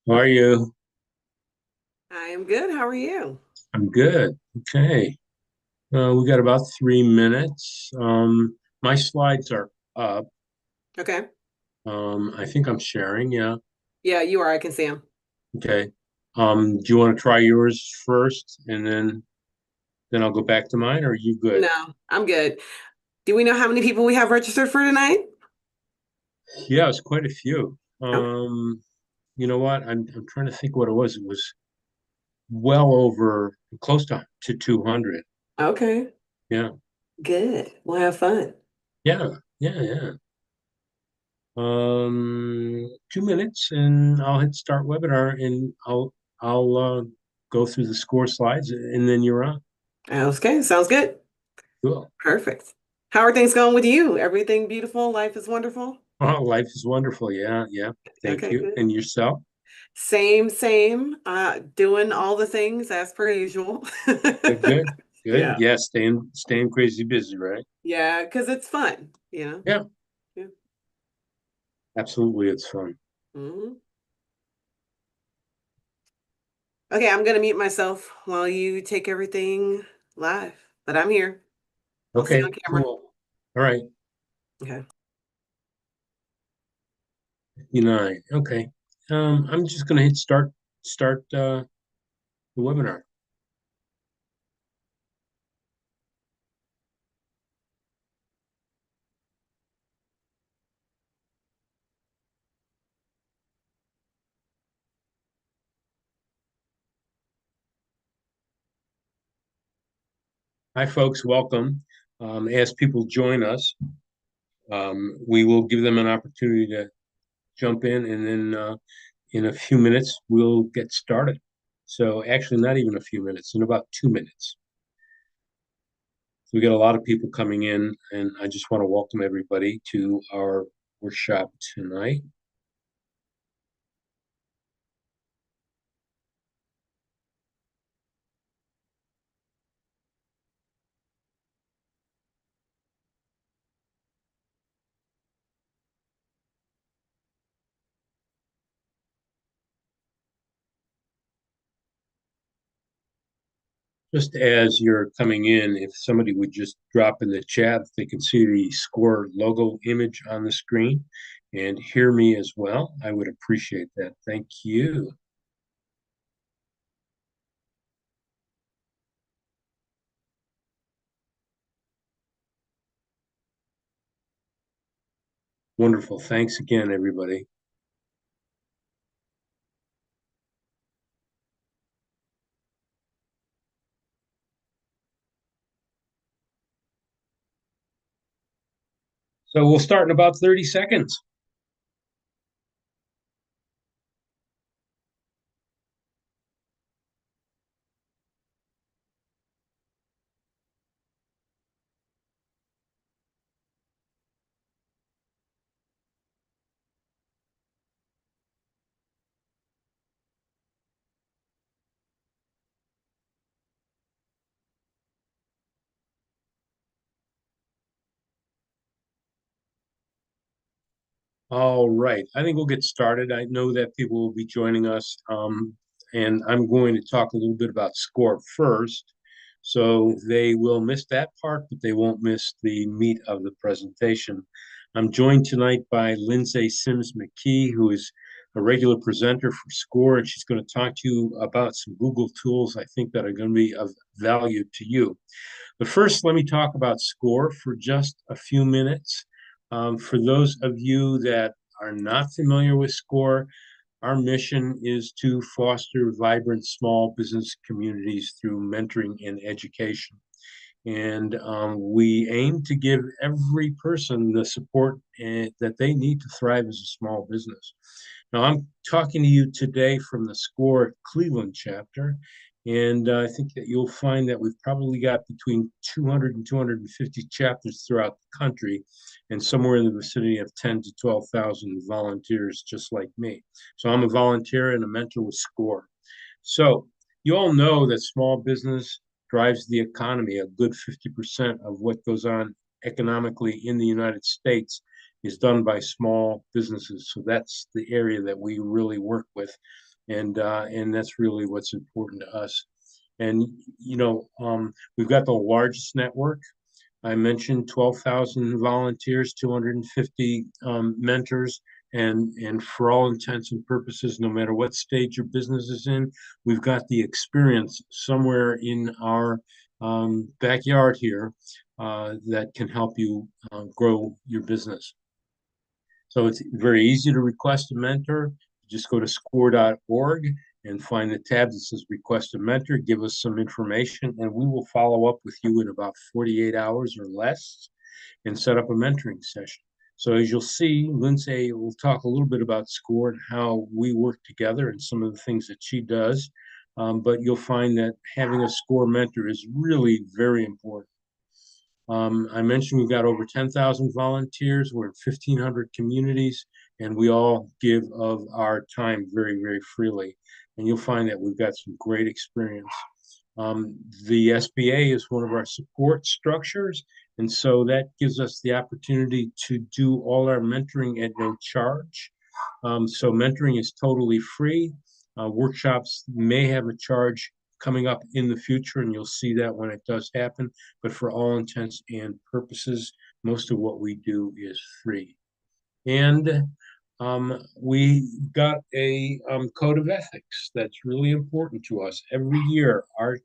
How are you? I am good. How are you? I'm good. Okay. We got about 3 minutes. My slides are up. Okay. I think I'm sharing. Yeah. Yeah, you are. I can see him. Okay. Do you want to try yours first and then I'll go back to mine, or are you good? No, I'm good. Do we know how many people we have registered for tonight? Yeah, it's quite a few. Okay. You know what? I'm trying to think what it was. It was well over close to 200. Okay. Yeah. Good. We'll have fun. Yeah. Yeah. Yeah. 2 minutes and I'll hit start webinar and I'll go through the score slides and then you're on. Okay. Sounds good. Cool. Perfect. How are things going with you? Everything beautiful? Life is wonderful? Oh, life is wonderful. Yeah, yeah. Thank Okay, you. good. And yourself? Same, same. Doing all the things as per usual. Good, good, good. Yeah. Yeah, staying crazy busy, right? Yeah, because it's fun. Yeah, Yeah. absolutely. It's fun. hmm Okay, I'm gonna mute myself while you take everything live. But I'm here. I'll see you Okay, on camera. cool. All right. Okay. Okay. I'm just gonna hit start the webinar. Hi, folks. Welcome. As people join us, we will give them an opportunity to jump in, and then in a few minutes, we'll get started. So, actually, not even a few minutes, in about 2 minutes. So we got a lot of people coming in, and I just want to welcome everybody to our workshop tonight. Just as you're coming in, if somebody would just drop in the chat, if they can see the SCORE logo image on the screen and hear me as well, I would appreciate that. Thank you. Wonderful. Thanks again, everybody. So we'll start in about 30 seconds. All right. I think we'll get started. I know that people will be joining us, and I'm going to talk a little bit about SCORE first. So they will miss that part, but they won't miss the meat of the presentation. I'm joined tonight by Lindsay Sims McKee, who is a regular presenter for SCORE, and she's going to talk to you about some Google tools I think that are going to be of value to you. But first, let me talk about SCORE for just a few minutes. For those of you that are not familiar with SCORE, our mission is to foster vibrant small business communities through mentoring and education. And we aim to give every person the support that they need to thrive as a small business. Now, I'm talking to you today from the SCORE Cleveland chapter, and I think that you'll find that we've probably got between 200 and 250 chapters throughout the country, and somewhere in the vicinity of 10 to 12,000 volunteers just like me. So I'm a volunteer and a mentor with SCORE. So you all know that small business drives the economy. A good 50% of what goes on economically in the United States is done by small businesses. So that's the area that we really work with. and that's really what's important to us. And we've got the largest network. I mentioned 12,000 volunteers, 250 mentors, and for all intents and purposes, no matter what stage your business is in, we've got the experience somewhere in our backyard here that can help you grow your business. So it's very easy to request a mentor. Just go to score.org and find the tab that says request a mentor, give us some information, and we will follow up with you in about 48 hours or less and set up a mentoring session. So as you'll see, Lindsay will talk a little bit about SCORE and how we work together and some of the things that she does. But you'll find that having a SCORE mentor is really very important. I mentioned we've got over 10,000 volunteers. We're in 1,500 communities, and we all give of our time very, very freely. And you'll find that we've got some great experience. The SBA is one of our support structures, and so that gives us the opportunity to do all our mentoring at no charge. So mentoring is totally free. Workshops may have a charge coming up in the future, and you'll see that when it does happen. But for all intents and purposes, most of what we do is free. And we got a code of ethics that's really important to us. Every year, our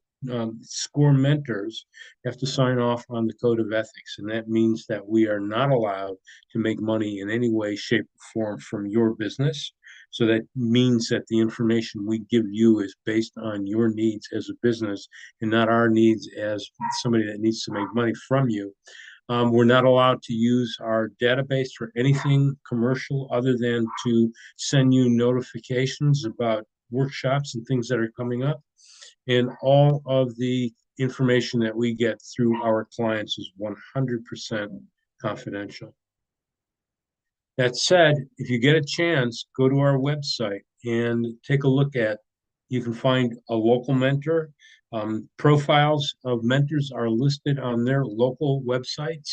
SCORE mentors have to sign off on the code of ethics, and that means that we are not allowed to make money in any way, shape, or form from your business. So that means that the information we give you is based on your needs as a business and not our needs as somebody that needs to make money from you. We're not allowed to use our database for anything commercial other than to send you notifications about workshops and things that are coming up. And all of the information that we get through our clients is 100% confidential. That said, if you get a chance, go to our website and take a look at. You can find a local mentor. Profiles of mentors are listed on their local websites.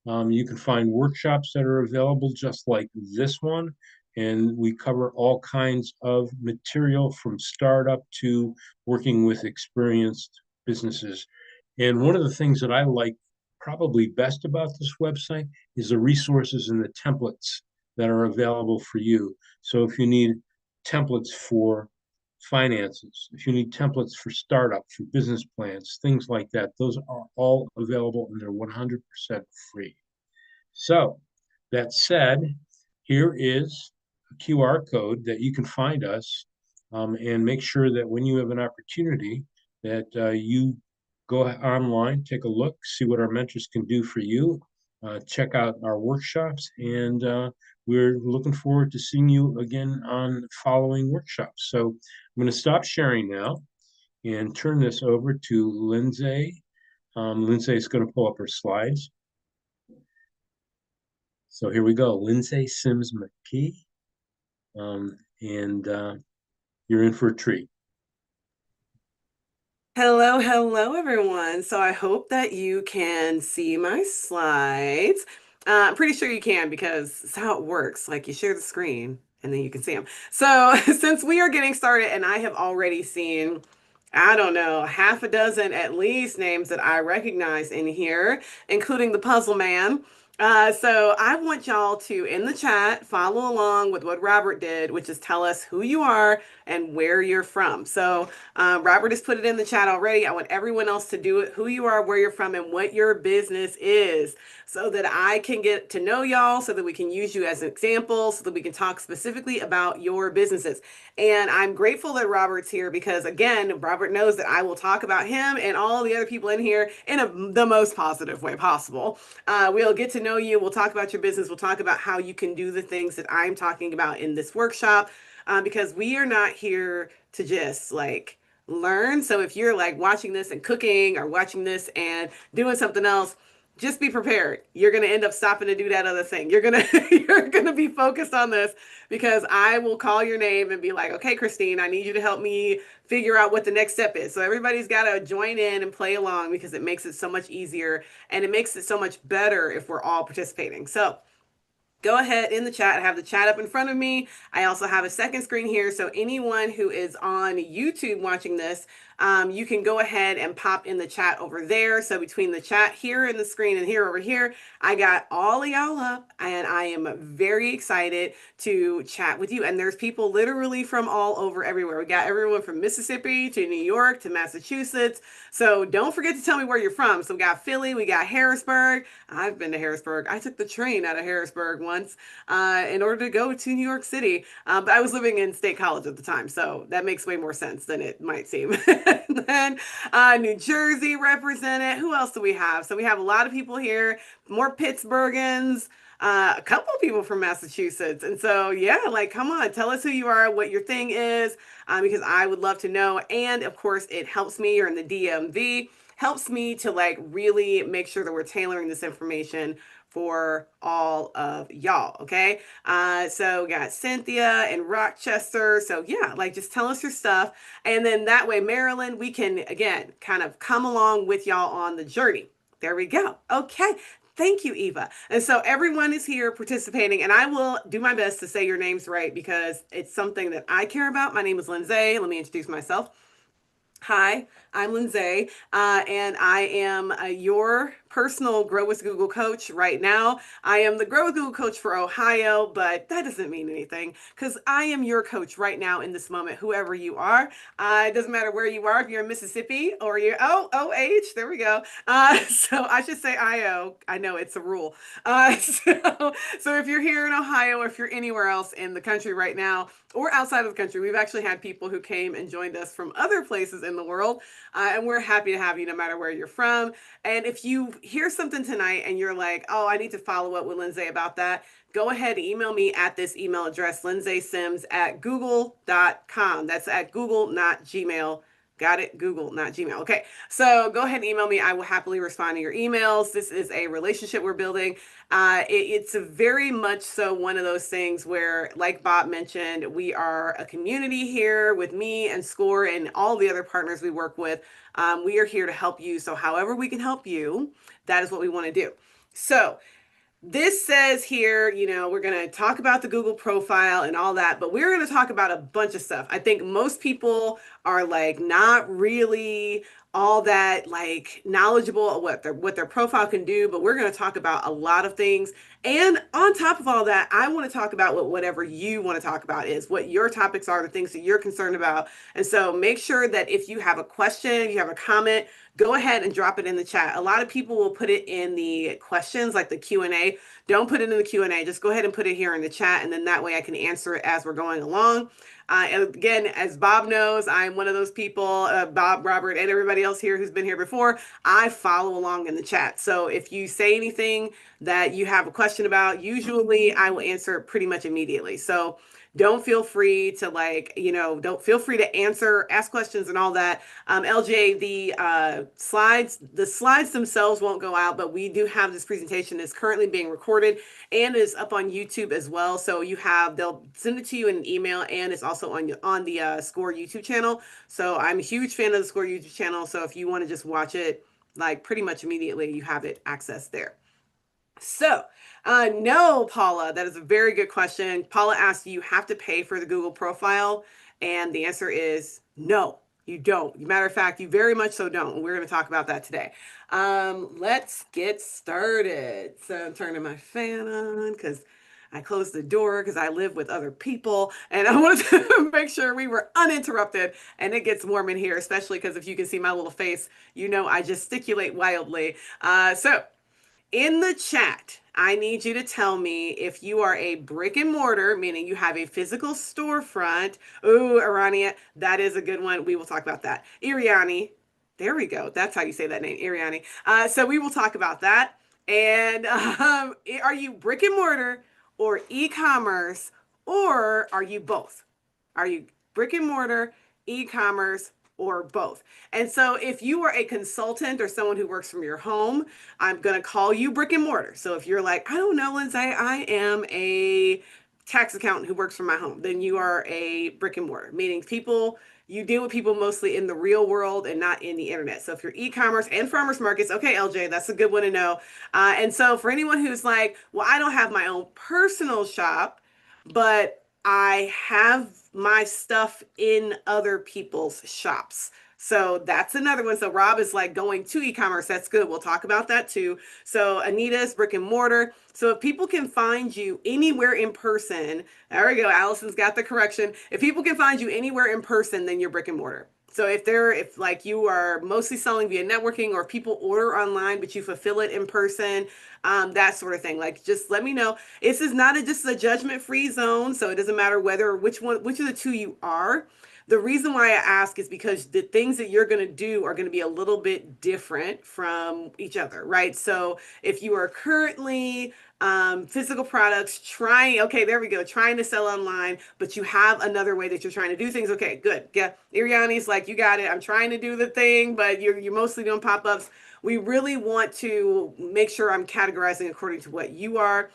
You can find workshops that are available just like this one, and we cover all kinds of material from startup to working with experienced businesses. And one of the things that I like probably best about this website is the resources and the templates that are available for you. So if you need templates for finances, if you need templates for startup, for business plans, things like that, those are all available and they're 100% free. So that said, here is a QR code that you can find us and make sure that when you have an opportunity that you go online, take a look, see what our mentors can do for you, check out our workshops, and we're looking forward to seeing you again on following workshops. So I'm going to stop sharing now and turn this over to Lindsay. Lindsay is going to pull up her slides. So here we go, Lindsay Sims McKee, and you're in for a treat. Hello, hello, everyone. So I hope that you can see my slides. I'm pretty sure you can because it's how it works. Like you share the screen and then you can see them. So since we are getting started and I have already seen, I don't know, half a dozen at least names that I recognize in here, including the Puzzle Man. So I want y'all to, in the chat, follow along with what Robert did, which is tell us who you are and where you're from. So Robert has put it in the chat already. I want everyone else to do it, who you are, where you're from, and what your business is, so that I can get to know y'all, so that we can use you as an example, so that we can talk specifically about your businesses. And I'm grateful that Robert's here because, again, Robert knows that I will talk about him and all the other people in here in the most positive way possible. We'll get to know you. We'll talk about your business. We'll talk about how you can do the things that I'm talking about in this workshop. Because we are not here to just like learn. So if you're like watching this and cooking or watching this and doing something else, just be prepared. You're going to end up stopping to do that other thing. You're going to you're going to be focused on this because I will call your name and be like, "Okay, Christine, I need you to help me figure out what the next step is." So everybody's got to join in and play along because it makes it so much easier and it makes it so much better if we're all participating. So go ahead in the chat. I have the chat up in front of me. I also have a second screen here. So anyone who is on YouTube watching this, you can go ahead and pop in the chat over there. So between the chat here and the screen and here over here, I got all of y'all up and I am very excited to chat with you. And there's people literally from all over everywhere. We got everyone from Mississippi to New York to Massachusetts. So don't forget to tell me where you're from. So we got Philly, we got Harrisburg. I've been to Harrisburg. I took the train out of Harrisburg once in order to go to New York City. But I was living in State College at the time, so that makes way more sense than it might seem. Then New Jersey represented. Who else do we have? So we have a lot of people here, more Pittsburghans. A couple of people from Massachusetts. And so, yeah, like, come on, tell us who you are, what your thing is, because I would love to know. And of course, it helps me. You're in the DMV, helps me to like really make sure that we're tailoring this information for all of y'all. Okay. So we got Cynthia and Rochester. So yeah, like just tell us your stuff. And then that way, Maryland, we can again kind of come along with y'all on the journey. There we go. Okay. Thank you, Eva. And so everyone is here participating, and I will do my best to say your names right because it's something that I care about. My name is Lindsay. Let me introduce myself. Hi, I'm Lindsay, and I am your personal Grow with Google coach right now. I am the Grow with Google coach for Ohio, but that doesn't mean anything because I am your coach right now in this moment, whoever you are. It doesn't matter where you are, if you're in Mississippi or you're, oh, OH, there we go. So I should say IO. I know it's a rule. So if you're here in Ohio or if you're anywhere else in the country right now, or outside of the country. We've actually had people who came and joined us from other places in the world, and we're happy to have you no matter where you're from. And if you hear something tonight and you're like, oh, I need to follow up with Lindsay about that, go ahead and email me at this email address, lindsaysims@google.com. That's at Google, not Gmail. Got it? Google, not Gmail. Okay. So go ahead and email me. I will happily respond to your emails. This is a relationship we're building. It's a very much so one of those things where, like Bob mentioned, we are a community here with me and SCORE and all the other partners we work with. We are here to help you. So however we can help you, that is what we want to do. So this says here, we're going to talk about the Google profile and all that, but we're going to talk about a bunch of stuff. I think most people are like not really all that like knowledgeable of what their profile can do, but we're going to talk about a lot of things. And on top of all that, I want to talk about whatever you want to talk about is what your topics are, the things that you're concerned about. And so make sure that if you have a question, if you have a comment, go ahead and drop it in the chat. A lot of people will put it in the questions, like the Q&A. Don't put it in the Q&A. Just go ahead and put it here in the chat, and then that way I can answer it as we're going along. And again, as Bob knows, I'm one of those people, Bob, Robert, and everybody else here who's been here before, I follow along in the chat. So if you say anything that you have a question about, usually I will answer it pretty much immediately. So don't feel free to don't feel free to ask questions and all that. LJ, the slides themselves won't go out, but we do have this presentation that's currently being recorded and is up on YouTube as well. So they'll send it to you in an email, and it's also on the SCORE YouTube channel. So I'm a huge fan of the SCORE YouTube channel. So if you want to just watch it like pretty much immediately, you have it accessed there. So, no, Paula, that is a very good question. Paula asked, do you have to pay for the Google profile? And the answer is no, you don't. Matter of fact, you very much so don't. We're going to talk about that today. Let's get started. So I'm turning my fan on because I closed the door because I live with other people and I wanted to make sure we were uninterrupted. And it gets warm in here, especially because if you can see my little face, I gesticulate wildly. So in the chat, I need you to tell me if you are a brick and mortar, meaning you have a physical storefront. Ooh, Irania, that is a good one. We will talk about that. Iriani, there we go. That's how you say that name, Iriani. So we will talk about that. And are you brick and mortar or e-commerce, or are you both? Are you brick and mortar, e-commerce, or both? And so if you are a consultant or someone who works from your home, I'm going to call you brick and mortar. So if you're like, I don't know, Lindsay, I am a tax accountant who works from my home, then you are a brick and mortar, meaning people you deal with people mostly in the real world and not in the internet. So if you're e-commerce and farmers markets, okay, LJ, that's a good one to know. And so for anyone who's like, well, I don't have my own personal shop, but I have my stuff in other people's shops. So that's another one. So Rob is like going to e-commerce. That's good. We'll talk about that too. So Anita's brick and mortar. So if people can find you anywhere in person, there we go. Allison's got the correction. If people can find you anywhere in person, then you're brick and mortar. So if like you are mostly selling via networking, or people order online but you fulfill it in person, that sort of thing. Like, just let me know. This is not just a judgment free zone, so it doesn't matter which of the two you are. The reason why I ask is because the things that you're going to do are going to be a little bit different from each other, right? So if you are currently physical products trying, okay, there we go, trying to sell online, but you have another way that you're trying to do things. Okay, good. Yeah, Iriani's like, you got it. I'm trying to do the thing, but you're mostly doing pop-ups. We really want to make sure I'm categorizing according to what you are.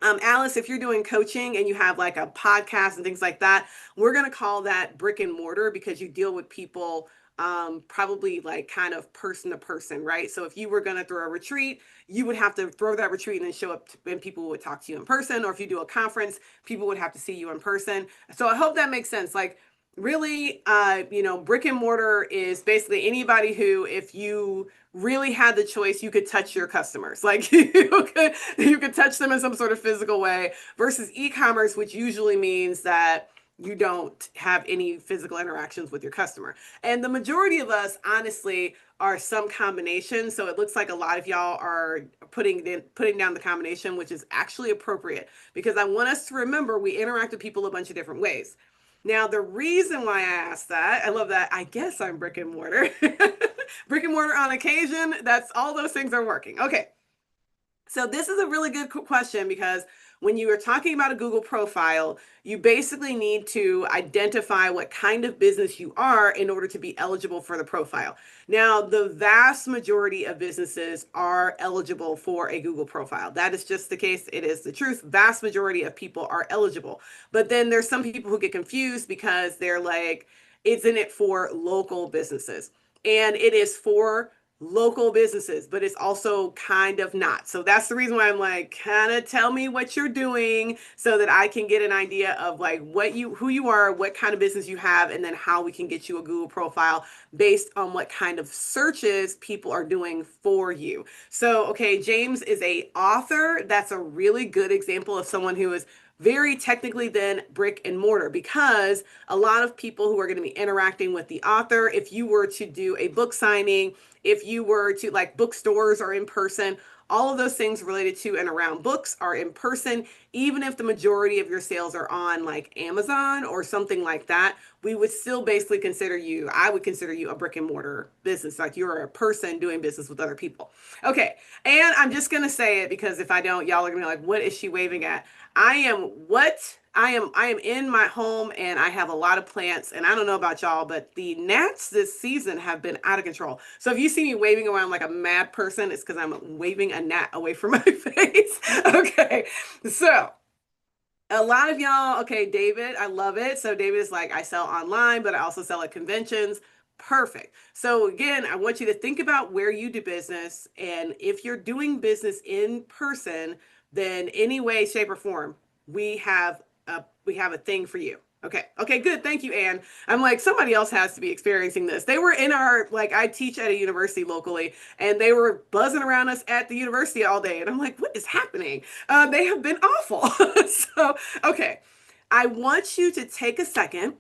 Alice, if you're doing coaching and you have like a podcast and things like that, we're going to call that brick and mortar because you deal with people probably like kind of person to person, right? So if you were going to throw a retreat, you would have to throw that retreat and then show up and people would talk to you in person. Or if you do a conference, people would have to see you in person. So I hope that makes sense. Like, really, brick and mortar is basically anybody who, if you really had the choice, you could touch your customers. Like, you could touch them in some sort of physical way, versus e-commerce, which usually means that you don't have any physical interactions with your customer. And the majority of us, honestly, are some combination. So it looks like a lot of y'all are putting down the combination, which is actually appropriate, because I want us to remember we interact with people a bunch of different ways. Now, the reason why I asked that, I love that. I guess I'm brick and mortar. Brick and mortar on occasion. That's all those things are working. Okay. So this is a really good question, because when you are talking about a Google profile, you basically need to identify what kind of business you are in order to be eligible for the profile. Now, the vast majority of businesses are eligible for a Google profile. That is just the case. It is the truth. Vast majority of people are eligible. But then there's some people who get confused because they're like, isn't it for local businesses? And it is for local businesses, but it's also kind of not. So that's the reason why I'm like, kind of tell me what you're doing so that I can get an idea of like who you are, what kind of business you have, and then how we can get you a Google profile based on what kind of searches people are doing for you. So, okay, James is a author. That's a really good example of someone who is very technically then brick and mortar, because a lot of people who are going to be interacting with the author, if you were to do a book signing, if you were to, like, bookstores are in person, all of those things related to and around books are in person. Even if the majority of your sales are on like Amazon or something like that, we would still basically I would consider you a brick and mortar business. Like, you're a person doing business with other people. Okay. And I'm just going to say it, because if I don't, y'all are going to be like, what is she waving at? I am in my home and I have a lot of plants, and I don't know about y'all, but the gnats this season have been out of control. So if you see me waving around like a mad person, it's because I'm waving a gnat away from my face. Okay. So a lot of y'all, okay, David, I love it. So David is like, I sell online, but I also sell at conventions. Perfect. So again, I want you to think about where you do business. And if you're doing business in person, then any way, shape, or form, we have a thing for you. Okay. Okay, good. Thank you, Anne. I'm like, somebody else has to be experiencing this. They were in our, like, I teach at a university locally, and they were buzzing around us at the university all day. And I'm like, what is happening? They have been awful. So, okay. I want you to take a second,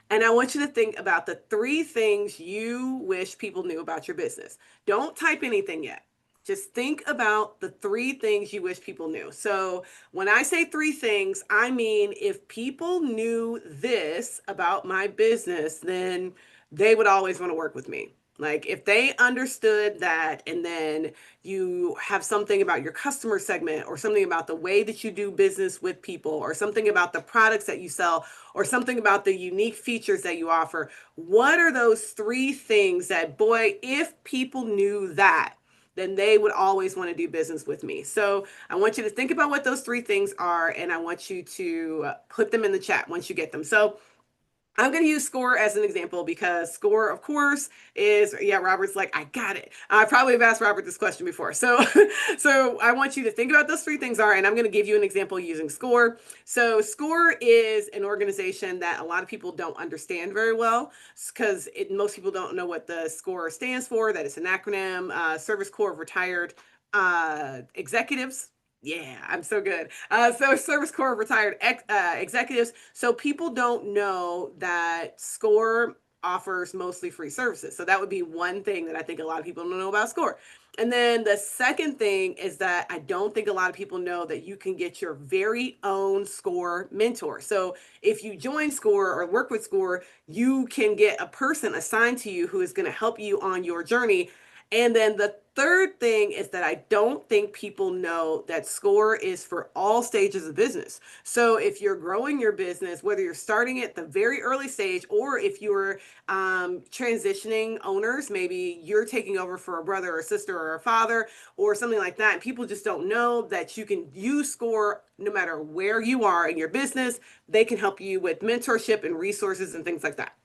and I want you to think about the three things you wish people knew about your business. Don't type anything yet. Just think about the three things you wish people knew. So when I say three things, I mean, if people knew this about my business, then they would always want to work with me. Like, if they understood that, and then you have something about your customer segment, or something about the way that you do business with people, or something about the products that you sell, or something about the unique features that you offer, what are those three things that, boy, if people knew that, then they would always want to do business with me. So I want you to think about what those three things are, and I want you to put them in the chat once you get them. So I'm going to use score as an example because score, of course, is, yeah, Robert's like, I got it. I probably have asked Robert this question before. So, so I want you to think about those three things are, and I'm going to give you an example using score. So score is an organization that a lot of people don't understand very well because most people don't know what the score stands for, that it's an acronym, Service Corps of Retired Executives. Yeah, I'm so good. So Service Corps of Retired Executives. So people don't know that SCORE offers mostly free services. So that would be one thing that I think a lot of people don't know about SCORE. And then the second thing is that I don't think a lot of people know that you can get your very own SCORE mentor. So if you join SCORE or work with SCORE, you can get a person assigned to you who is going to help you on your journey. And then the third thing is that I don't think people know that SCORE is for all stages of business. So if you're growing your business, whether you're starting at the very early stage or if you're transitioning owners, maybe you're taking over for a brother or a sister or a father or something like that, and people just don't know that you can use SCORE no matter where you are in your business. They can help you with mentorship and resources and things like that.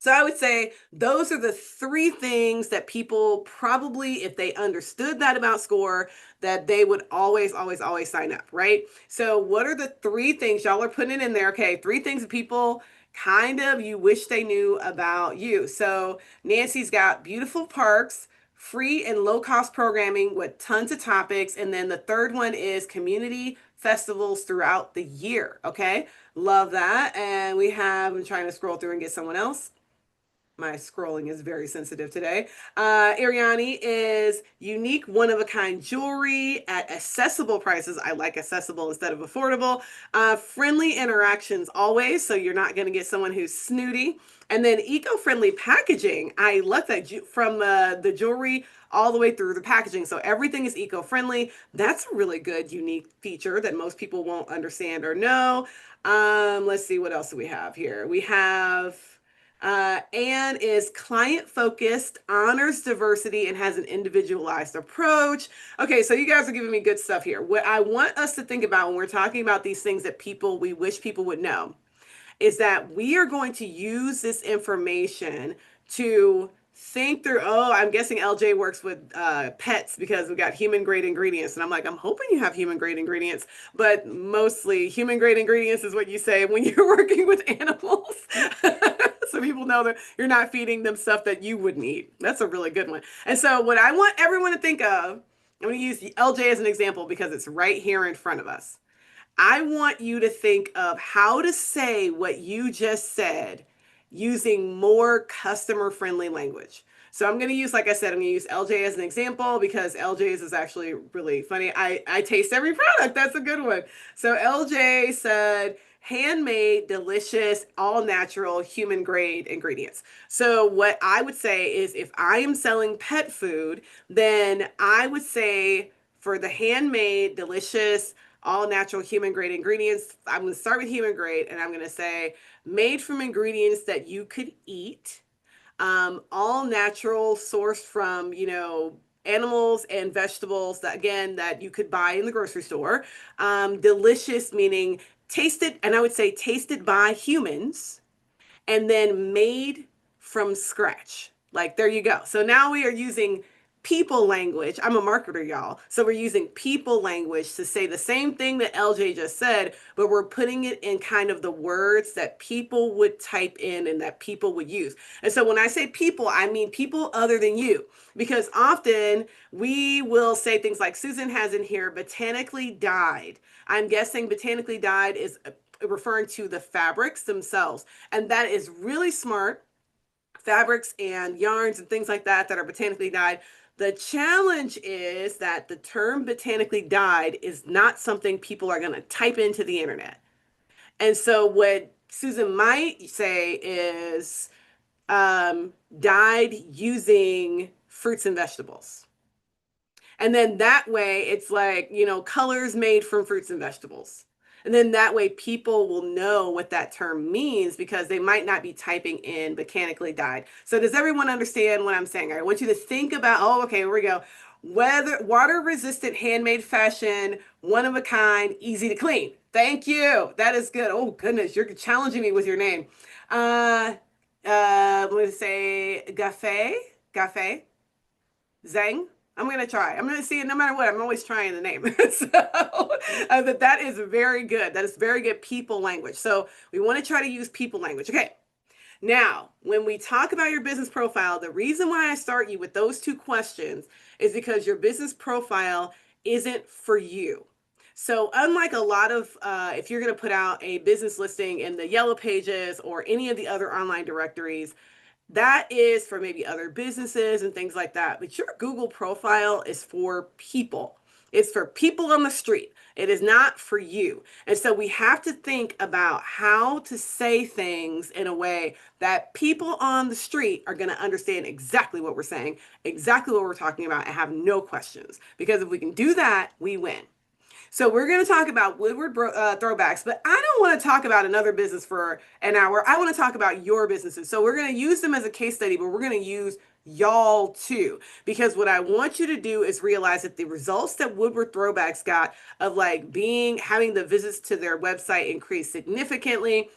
So I would say those are the three things that people probably, if they understood that about SCORE, that they would always, always, always sign up, right? So what are the three things y'all are putting in there? Okay, three things that people kind of you wish they knew about you. So Nancy's got beautiful parks, free and low cost programming with tons of topics. And then the third one is community festivals throughout the year. Okay, love that. And we have, I'm trying to scroll through and get someone else. My scrolling is very sensitive today. Ariani is unique, one of a kind jewelry at accessible prices. I like accessible instead of affordable. Friendly interactions always, so you're not going to get someone who's snooty. And then eco-friendly packaging. I love that from the jewelry all the way through the packaging. So everything is eco-friendly. That's a really good, unique feature that most people won't understand or know. Let's see, what else do we have here? We have Anne is client focused, honors diversity, and has an individualized approach. Okay, so you guys are giving me good stuff here. What I want us to think about when we're talking about these things that we wish people would know is that we are going to use this information to think through. Oh, I'm guessing LJ works with pets because we got human grade ingredients. And I'm like, I'm hoping you have human grade ingredients, but mostly human grade ingredients is what you say when you're working with animals. So people know that you're not feeding them stuff that you wouldn't eat. That's a really good one. And so, what I want everyone to think of, I'm going to use LJ as an example because it's right here in front of us. I want you to think of how to say what you just said using more customer friendly language. So I'm going to use, like I said, I'm going to use LJ as an example because LJ's is actually really funny. I taste every product. That's a good one. So LJ said, handmade, delicious, all natural, human grade ingredients. So what I would say is if I am selling pet food, then I would say for the handmade, delicious, all natural human grade ingredients. I'm going to start with human grade and I'm going to say made from ingredients that you could eat, all natural, sourced from, animals and vegetables that again that you could buy in the grocery store. Delicious meaning tasted, and I would say tasted by humans and then made from scratch. Like, there you go. So now we are using people language. I'm a marketer, y'all. So we're using people language to say the same thing that LJ just said, but we're putting it in kind of the words that people would type in and that people would use. And so when I say people, I mean people other than you, because often we will say things like Susan has in here botanically dyed. I'm guessing botanically dyed is referring to the fabrics themselves. And that is really smart. Fabrics and yarns and things like that that are botanically dyed. The challenge is that the term botanically dyed is not something people are going to type into the internet. And so what Susan might say is dyed using fruits and vegetables. And then that way it's like, colors made from fruits and vegetables. And then that way people will know what that term means because they might not be typing in mechanically dyed. So does everyone understand what I'm saying? I want you to think about, oh, okay, here we go. Whether water resistant handmade fashion, one of a kind, easy to clean. Thank you. That is good. Oh goodness, you're challenging me with your name. Uh, I'm going to say Gafe, Zhang. I'm gonna try. I'm gonna see it no matter what. I'm always trying the name. So, but that is very good. That is very good people language. So we want to try to use people language. Okay. Now, when we talk about your business profile, the reason why I start you with those two questions is because your business profile isn't for you. So, unlike a lot of, if you're going to put out a business listing in the yellow pages or any of the other online directories, that is for maybe other businesses and things like that. But your Google profile is for people. It's for people on the street. It is not for you. And so we have to think about how to say things in a way that people on the street are going to understand exactly what we're saying, exactly what we're talking about, and have no questions. Because if we can do that, we win. So we're going to talk about Woodward throwbacks, but I don't want to talk about another business for an hour. I want to talk about your businesses. So we're going to use them as a case study, but we're going to use y'all too, because what I want you to do is realize that the results that Woodward throwbacks got of like having the visits to their website increase significantly,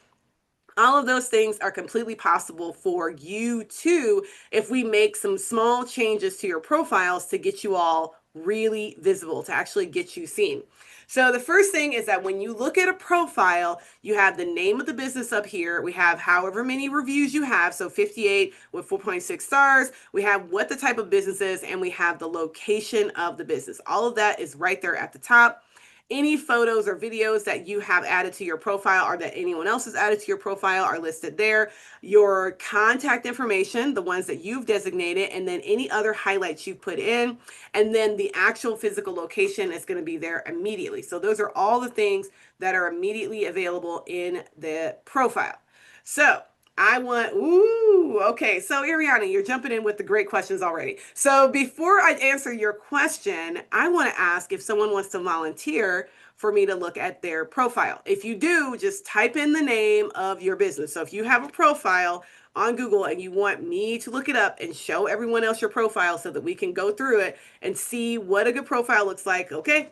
all of those things are completely possible for you too if we make some small changes to your profiles to get you all really visible, to actually get you seen. So the first thing is that when you look at a profile, you have the name of the business up here. We have however many reviews you have, so 58 with 4.6 stars. We have what the type of business is, and we have the location of the business. All of that is right there at the top. Any photos or videos that you have added to your profile or that anyone else has added to your profile are listed there. Your contact information, the ones that you've designated, and then any other highlights you've put in. And then the actual physical location is going to be there immediately. So those are all the things that are immediately available in the profile. So okay. So Ariana, you're jumping in with the great questions already. So before I answer your question, I want to ask if someone wants to volunteer for me to look at their profile. If you do, just type in the name of your business. So if you have a profile on Google and you want me to look it up and show everyone else your profile so that we can go through it and see what a good profile looks like, okay?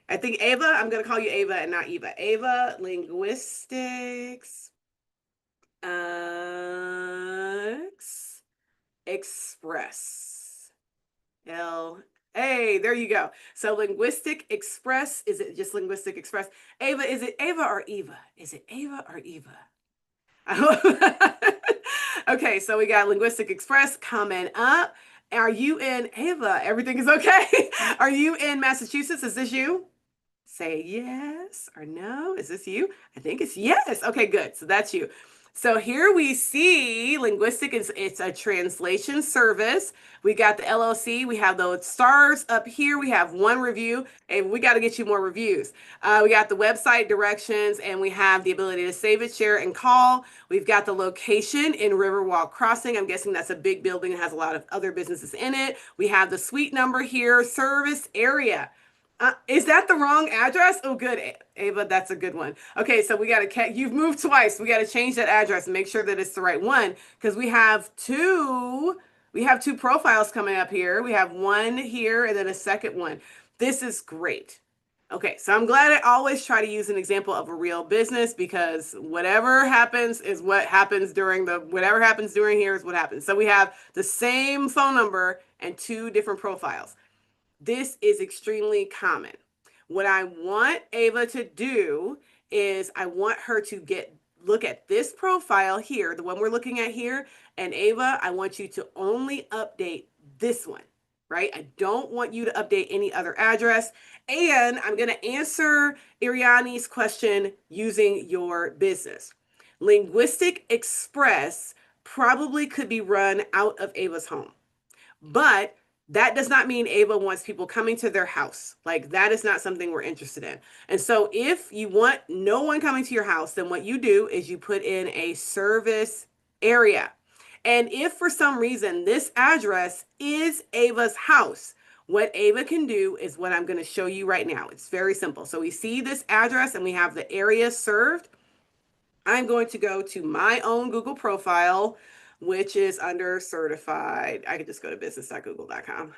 I think Ava, I'm going to call you Ava and not Eva. Ava Linguistics Express. L. Hey, there you go. So Linguistic Express, is it just Linguistic Express? Ava, is it Ava or Eva? Is it Ava or Eva? Okay, so we got Linguistic Express coming up. Are you in Ava? Everything is okay. Are you in Massachusetts? Is this you? Say yes or no. Is this you? I think it's yes. Okay, good. So that's you. So here we see linguistic is it's a translation service. We got the LLC. We have those stars up here. We have one review, and we got to get you more reviews. We got the website directions, and we have the ability to save it, share, and call. We've got the location in Riverwalk Crossing. I'm guessing that's a big building that has a lot of other businesses in it. We have the suite number here, service area. Is that the wrong address? Oh, good, Ava. That's a good one. Okay, so we got to, you've moved twice. We got to change that address and make sure that it's the right one because we have two profiles coming up here. We have one here and then a second one. This is great. Okay, so I'm glad I always try to use an example of a real business because whatever happens is what happens whatever happens during here is what happens. So we have the same phone number and two different profiles. This is extremely common. What I want Ava to do is I want her to look at this profile here, the one we're looking at here, and Ava, I want you to only update this one, right? I don't want you to update any other address. And I'm going to answer Iriani's question using your business. Linguistic Express probably could be run out of Ava's home. But that does not mean Ava wants people coming to their house. Like that is not something we're interested in. And so if you want no one coming to your house, then what you do is you put in a service area. And if for some reason this address is Ava's house, what Ava can do is what I'm going to show you right now. It's very simple. So we see this address and we have the area served. I'm going to go to my own Google profile, which is under certified. I could just go to business.google.com.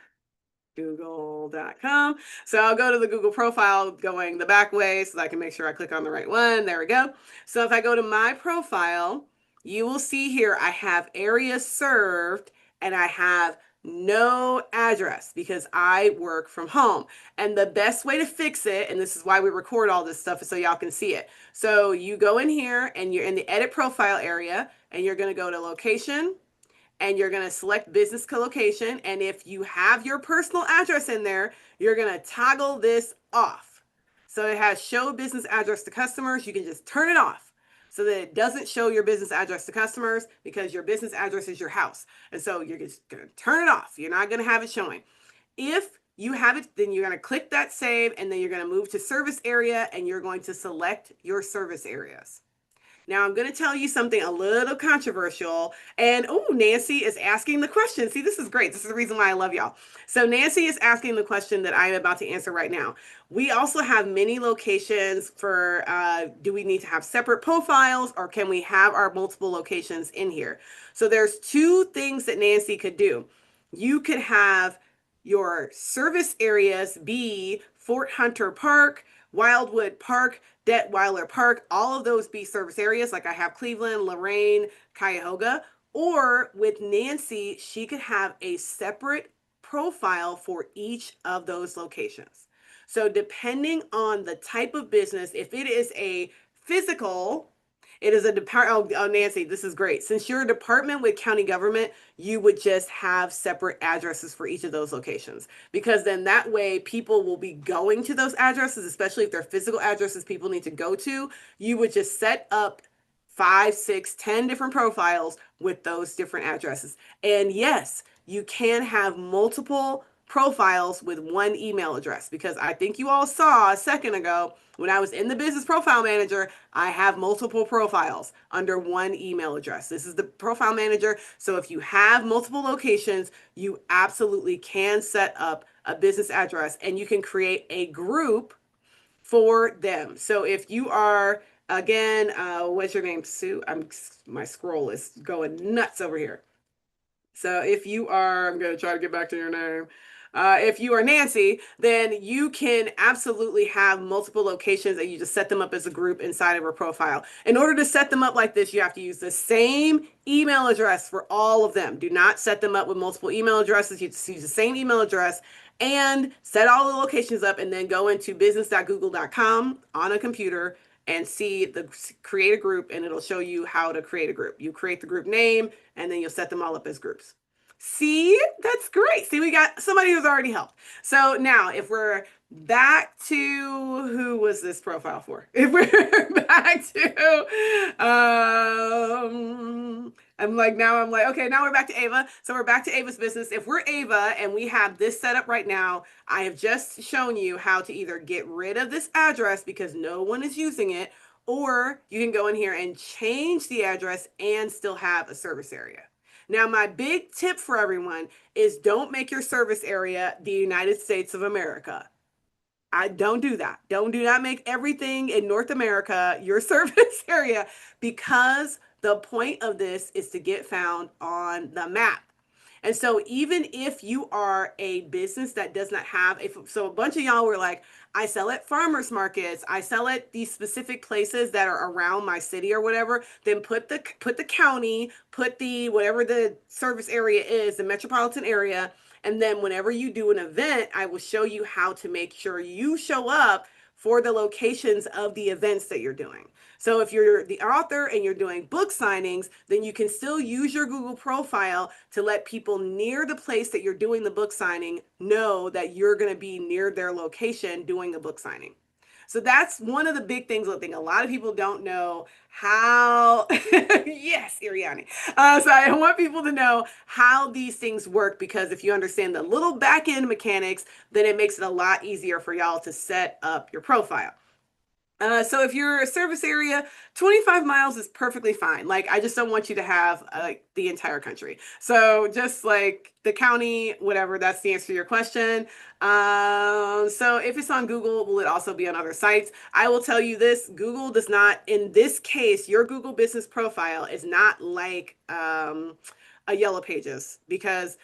Google.com. So I'll go to the Google profile going the back way so that I can make sure I click on the right one. There we go. So if I go to my profile, you will see here I have areas served and I have no address because I work from home. And the best way to fix it, and this is why we record all this stuff, is so y'all can see it. So you go in here and you're in the edit profile area and you're going to go to location and you're going to select business co-location. And if you have your personal address in there, you're going to toggle this off. So it has show business address to customers. You can just turn it off so that it doesn't show your business address to customers because your business address is your house. And so you're just going to turn it off. You're not going to have it showing. If you have it, then you're going to click that save and then you're going to move to service area and you're going to select your service areas. Now, I'm going to tell you something a little controversial. And oh, Nancy is asking the question. See, this is great. This is the reason why I love y'all. So, Nancy is asking the question that I'm about to answer right now. We also have many locations for do we need to have separate profiles or can we have our multiple locations in here? So, there's two things that Nancy could do. You could have your service areas be Fort Hunter Park, Wildwood Park, Detweiler Park, all of those be service areas. Like I have Cleveland, Lorain, Cuyahoga. Or with Nancy, she could have a separate profile for each of those locations. So depending on the type of business, if it is a physical, it is a department. Oh, Nancy, this is great. Since you're a department with county government, you would just have separate addresses for each of those locations because then that way people will be going to those addresses, especially if they're physical addresses people need to go to. You would just set up 5, 6, 10 different profiles with those different addresses. And yes, you can have multiple profiles with one email address because I think you all saw a second ago when I was in the business profile manager, I have multiple profiles under one email address. This is the profile manager. So if you have multiple locations, you absolutely can set up a business address and you can create a group for them. So if you are, again, what's your name, Sue? My scroll is going nuts over here. So if you are, I'm going to try to get back to your name. If you are Nancy, then you can absolutely have multiple locations and you just set them up as a group inside of a profile. In order to set them up like this, you have to use the same email address for all of them. Do not set them up with multiple email addresses. You just use the same email address and set all the locations up and then go into business.google.com on a computer and see the create a group and it'll show you how to create a group. You create the group name and then you'll set them all up as groups. See, that's great. See, we got somebody who's already helped. So now if we're back to who was this profile for? If we're back to I'm like, okay, now we're back to Ava. So we're back to Ava's business. If we're Ava and we have this set up right now, I have just shown you how to either get rid of this address because no one is using it, or you can go in here and change the address and still have a service area. Now, my big tip for everyone is don't make your service area the United States of America. I don't do that. Do not make everything in North America your service area because the point of this is to get found on the map. And so even if you are a business that does not have so a bunch of y'all were like, I sell at farmers markets, I sell at these specific places that are around my city or whatever, then put the county, put the whatever the service area is, the metropolitan area, and then whenever you do an event, I will show you how to make sure you show up for the locations of the events that you're doing. So if you're the author and you're doing book signings, then you can still use your Google profile to let people near the place that you're doing the book signing know that you're going to be near their location doing the book signing. So that's one of the big things I think a lot of people don't know how, yes, Iriani. So I want people to know how these things work because if you understand the little back end mechanics, then it makes it a lot easier for y'all to set up your profile. So if you're a service area, 25 miles is perfectly fine. Like, I just don't want you to have the entire country. So just like the county, whatever, that's the answer to your question. So if it's on Google, will it also be on other sites? I will tell you this, Google does not, in this case, your Google business profile is not like a Yellow Pages because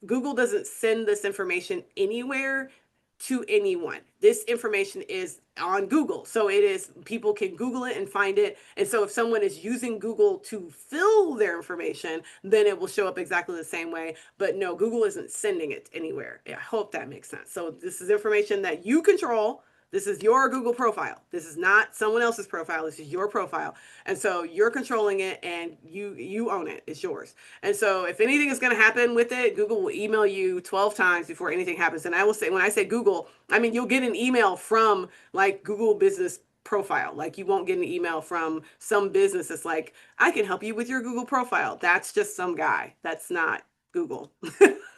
Google doesn't send this information anywhere to anyone. This information is on Google. So it is, people can Google it and find it. And so if someone is using Google to fill their information, then it will show up exactly the same way. But no, Google isn't sending it anywhere. I hope that makes sense. So this is information that you control. This is your Google profile. This is not someone else's profile. This is your profile. And so you're controlling it and you own it. It's yours. And so if anything is going to happen with it, Google will email you 12 times before anything happens. And I will say, when I say Google, I mean, you'll get an email from like Google business profile. Like you won't get an email from some business that's like, I can help you with your Google profile. That's just some guy. That's not Google.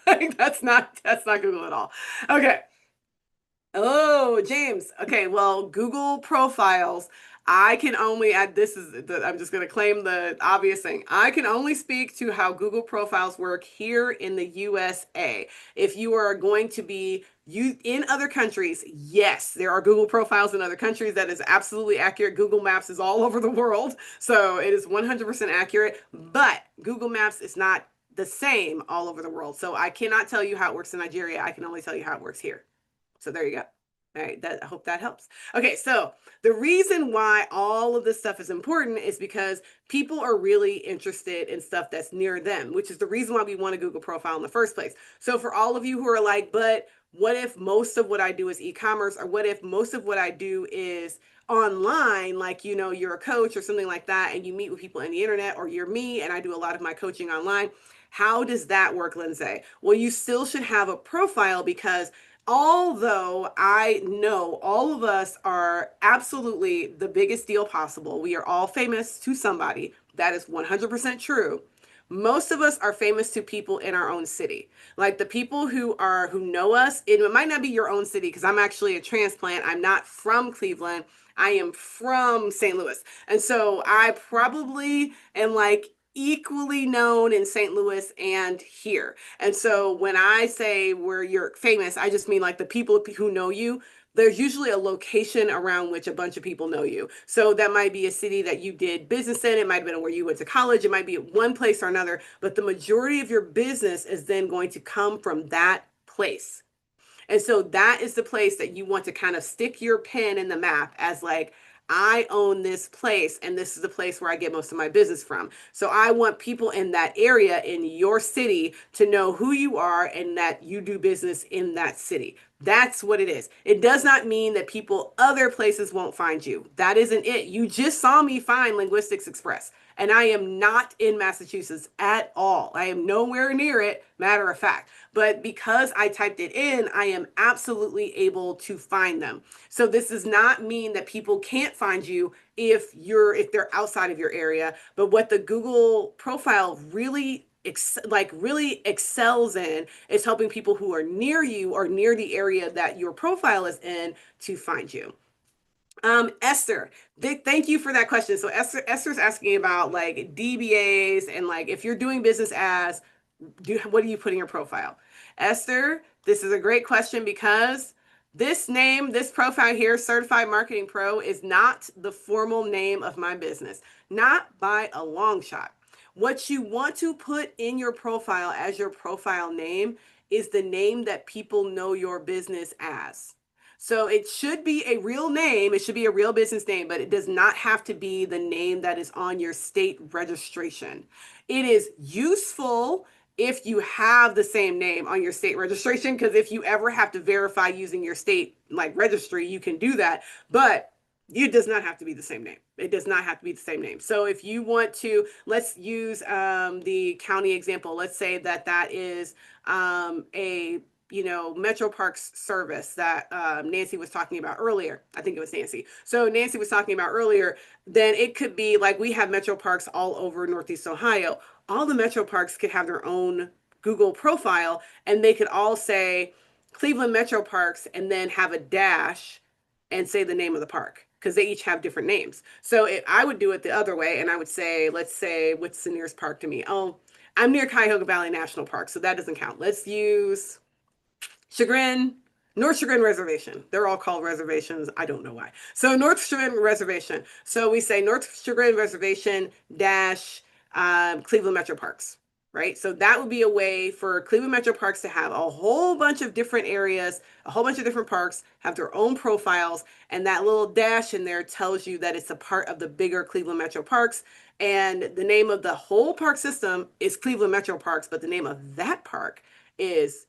That's not Google at all. Okay. Oh, James. Okay, well, Google profiles. I can only add this is the, I'm just going to claim the obvious thing. I can only speak to how Google profiles work here in the USA. If you are going to be you in other countries, yes, there are Google profiles in other countries. That is absolutely accurate. Google Maps is all over the world, so it is 100% accurate. But Google Maps is not the same all over the world. So I cannot tell you how it works in Nigeria. I can only tell you how it works here. So there you go. All right, I hope that helps. Okay, so the reason why all of this stuff is important is because people are really interested in stuff that's near them, which is the reason why we want a Google profile in the first place. So for all of you who are like, but what if most of what I do is e-commerce, or what if most of what I do is online, like, you know, you're a coach or something like that, and you meet with people on the internet, or you're me and I do a lot of my coaching online. How does that work, Lindsay? Well, you still should have a profile, because although I know all of us are absolutely the biggest deal possible, we are all famous to somebody. That is 100% true. Most of us are famous to people in our own city. Like the people who know us, it might not be your own city, because I'm actually a transplant. I'm not from Cleveland. I am from St. Louis. And so I probably am like equally known in St. Louis and here. And so when I say where you're famous, I just mean like the people who know you. There's usually a location around which a bunch of people know you. So that might be a city that you did business in. It might have been where you went to college. It might be one place or another. But the majority of your business is then going to come from that place. And so that is the place that you want to kind of stick your pin in the map as like, I own this place and this is the place where I get most of my business from. So I want people in that area in your city to know who you are and that you do business in that city. That's what it is. It does not mean that people other places won't find you. That isn't it. You just saw me find Linguistics Express, and I am not in Massachusetts at all. I am nowhere near it, matter of fact. But because I typed it in, I am absolutely able to find them. So this does not mean that people can't find you if they're outside of your area. But what the Google profile really really excels in is helping people who are near you or near the area that your profile is in to find you. Esther, thank you for that question. So Esther's asking about like DBAs and like if you're doing business as, what do you put in your profile? Esther, this is a great question, because this profile here, Certified Marketing Pro, is not the formal name of my business, not by a long shot. What you want to put in your profile as your profile name is the name that people know your business as. So it should be a real name. It should be a real business name, but it does not have to be the name that is on your state registration. It is useful if you have the same name on your state registration, because if you ever have to verify using your state like registry, you can do that. But it does not have to be the same name. It does not have to be the same name. So if you want to, let's use the county example. Let's say that that is a Metro Parks service that Nancy was talking about earlier. I think it was Nancy. So Nancy was talking about earlier, then it could be like we have Metro Parks all over Northeast Ohio. All the Metro Parks could have their own Google profile, and they could all say Cleveland Metro Parks and then have a dash and say the name of the park, because they each have different names. So I would do it the other way, and I would say, let's say, what's the nearest park to me? Oh, I'm near Cuyahoga Valley National Park, so that doesn't count. Let's use Chagrin, North Chagrin Reservation. They're all called reservations. I don't know why. So North Chagrin Reservation. So we say North Chagrin Reservation dash Cleveland Metro Parks. right? So that would be a way for Cleveland Metro Parks to have a whole bunch of different areas, a whole bunch of different parks, have their own profiles, and that little dash in there tells you that it's a part of the bigger Cleveland Metro Parks. And the name of the whole park system is Cleveland Metro Parks, but the name of that park is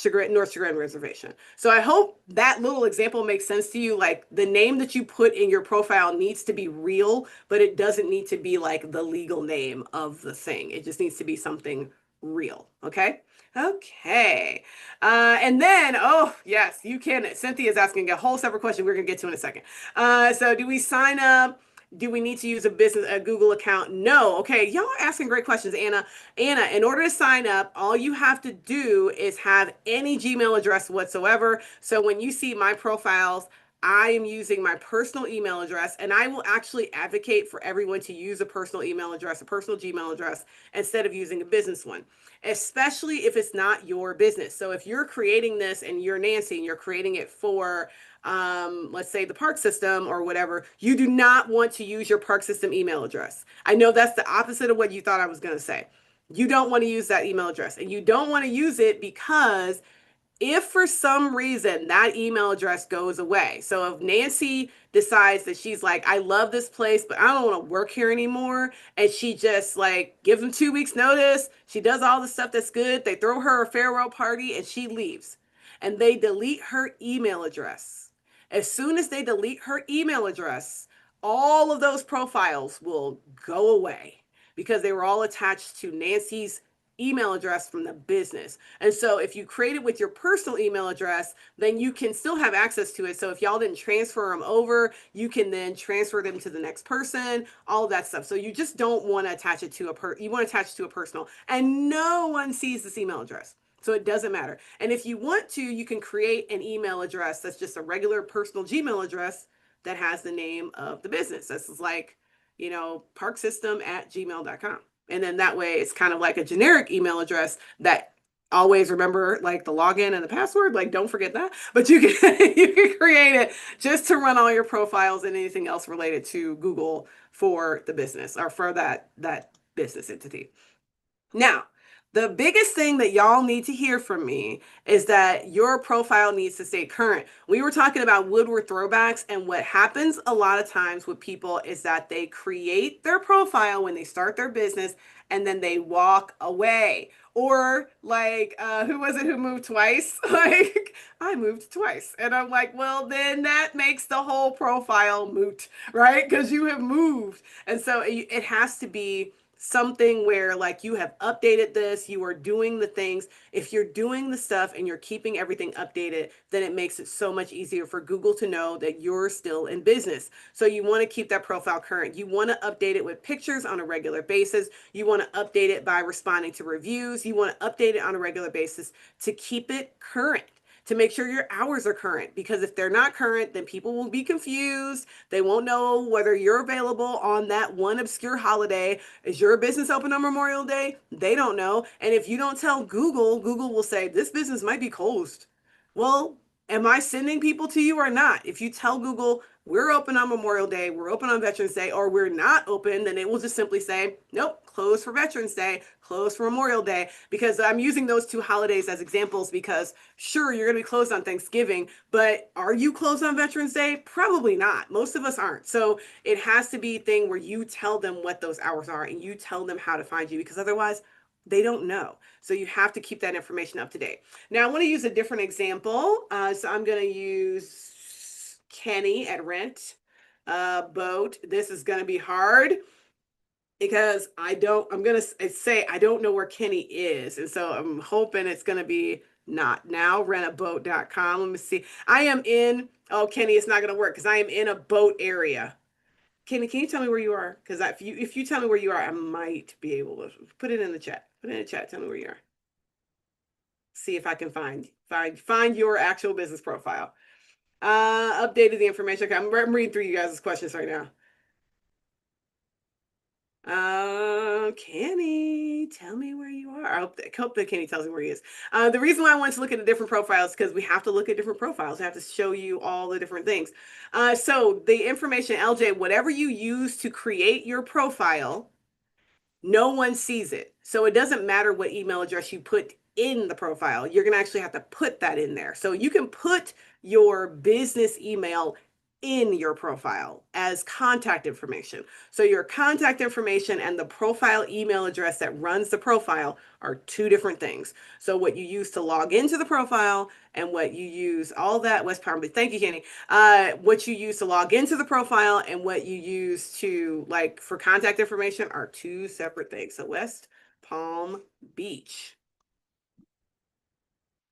North Chagrin Reservation. So I hope that little example makes sense to you. Like the name that you put in your profile needs to be real, but it doesn't need to be like the legal name of the thing. It just needs to be something real. Okay. Okay. And then, oh, yes, you can. Cynthia's asking a whole separate question we're going to get to in a second. So do we sign up? Do we need to use a Google account? No. Okay. Y'all are asking great questions, Anna. Anna, in order to sign up, all you have to do is have any Gmail address whatsoever. So when you see my profiles, I am using my personal email address, and I will actually advocate for everyone to use a personal email address, a personal Gmail address, instead of using a business one, especially if it's not your business. So if you're creating this and you're Nancy and you're creating it for let's say the park system or whatever, you do not want to use your park system email address. I know that's the opposite of what you thought I was going to say. You don't want to use that email address, and you don't want to use it because if for some reason that email address goes away, so if Nancy decides that she's like, I love this place, but I don't want to work here anymore, and she just like gives them 2 weeks notice, she does all the stuff that's good, they throw her a farewell party and she leaves, and they delete her email address. As soon as they delete her email address, all of those profiles will go away because they were all attached to Nancy's email address from the business. And so if you create it with your personal email address, then you can still have access to it. So if y'all didn't transfer them over, you can then transfer them to the next person, all of that stuff. So you just don't want to attach it to you want to attach it to a personal, and no one sees this email address. So it doesn't matter. And if you want to, you can create an email address that's just a regular personal Gmail address that has the name of the business. This is like, parksystem@gmail.com. And then that way it's kind of like a generic email address that always remember like the login and the password. Like don't forget that. But you can you can create it just to run all your profiles and anything else related to Google for the business or for that business entity. Now, the biggest thing that y'all need to hear from me is that your profile needs to stay current. We were talking about Woodward throwbacks, and what happens a lot of times with people is that they create their profile when they start their business and then they walk away. Or like, who was it who moved twice? Like, I moved twice. And I'm like, well, then that makes the whole profile moot, right? Because you have moved. And so it has to be something where like you have updated this, you are doing the things. If you're doing the stuff and you're keeping everything updated, then it makes it so much easier for Google to know that you're still in business. So you want to keep that profile current. You want to update it with pictures on a regular basis. You want to update it by responding to reviews. You want to update it on a regular basis to keep it current, to make sure your hours are current, because if they're not current, then people will be confused. They won't know whether you're available on that one obscure holiday. Is your business open on Memorial Day? They don't know. And if you don't tell Google, Google will say this business might be closed. Well, am I sending people to you or not? If you tell Google we're open on Memorial Day, we're open on Veterans Day, or we're not open, then it will just simply say, nope, closed for Veterans Day, closed for Memorial Day, because I'm using those two holidays as examples because sure, you're going to be closed on Thanksgiving, but are you closed on Veterans Day? Probably not. Most of us aren't. So it has to be a thing where you tell them what those hours are and you tell them how to find you, because otherwise they don't know. So you have to keep that information up to date. Now I want to use a different example. So I'm going to use Kenny at Rent Boat. This is going to be hard because I'm going to say I don't know where Kenny is. And so I'm hoping it's going to be not now. Rentaboat.com. Let me see. I am in, oh, Kenny, it's not going to work because I am in a boat area. Kenny, can you tell me where you are? Because if you tell me where you are, I might be able to put it in the chat. Put it in the chat. Tell me where you are. See if I can find your actual business profile. Updated the information. Okay, I'm reading through you guys' questions right now. Kenny, tell me where you are. I hope that Kenny tells me where he is. The reason why I wanted to look at the different profiles is because we have to look at different profiles. I have to show you all the different things. So the information, LJ, whatever you use to create your profile, no one sees it. So it doesn't matter what email address you put in the profile. You're going to actually have to put that in there. So you can put your business email in your profile as contact information. So your contact information and the profile email address that runs the profile are two different things. So what you use to log into the profile and what you use, all that West Palm Beach. Thank you, Kenny. What you use to log into the profile and what you use to like for contact information are two separate things. So West Palm Beach.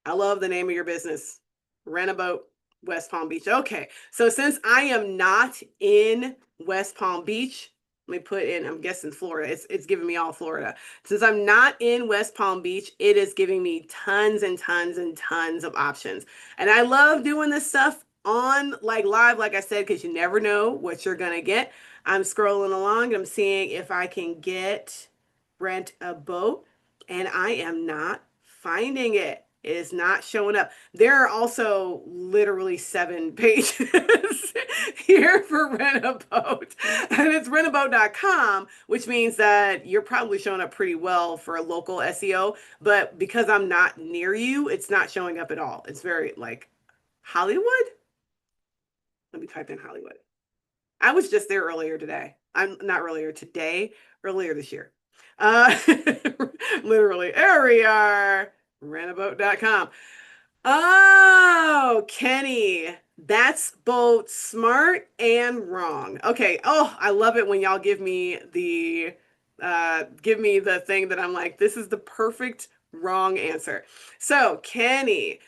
I love the name of your business. Rent a boat, West Palm Beach. Okay. So since I am not in West Palm Beach, let me put in, I'm guessing Florida. It's giving me all Florida. Since I'm not in West Palm Beach, it is giving me tons and tons and tons of options. And I love doing this stuff on like live, like I said, because you never know what you're gonna get. I'm scrolling along and I'm seeing if I can get rent a boat, and I am not finding it. It is not showing up. There are also literally 7 pages here for Rent a Boat. And it's rentaboat.com, which means that you're probably showing up pretty well for a local SEO. But because I'm not near you, it's not showing up at all. It's very like Hollywood. Let me type in Hollywood. I was just there earlier today. I'm not earlier today, earlier this year. Uh, literally, there we are. Rentaboat.com. Oh, Kenny, that's both smart and wrong. Okay. Oh, I love it when y'all give me the thing that I'm like, this is the perfect wrong answer. So, Kenny,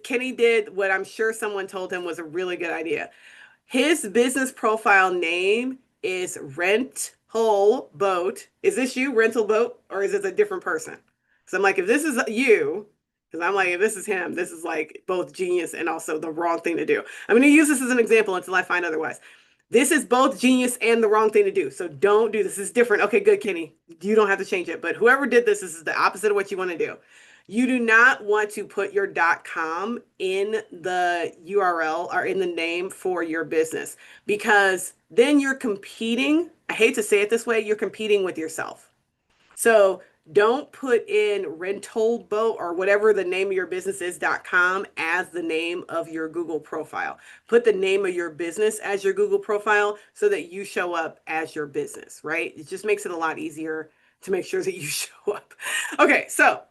Kenny did what I'm sure someone told him was a really good idea. His business profile name is Rental Boat. Is this you, Rental Boat, or is it a different person? So I'm like, if this is you, because I'm like, if this is him, this is like both genius and also the wrong thing to do. I'm going to use this as an example until I find otherwise. This is both genius and the wrong thing to do. So don't do this. This is different. Okay, good, Kenny. You don't have to change it. But whoever did this, this is the opposite of what you want to do. You do not want to put your .com in the URL or in the name for your business because then you're competing. I hate to say it this way, you're competing with yourself. So don't put in rental boat or whatever the name of your business is.com as the name of your Google profile. Put the name of your business as your Google profile so that you show up as your business, right? It just makes it a lot easier to make sure that you show up. Okay, so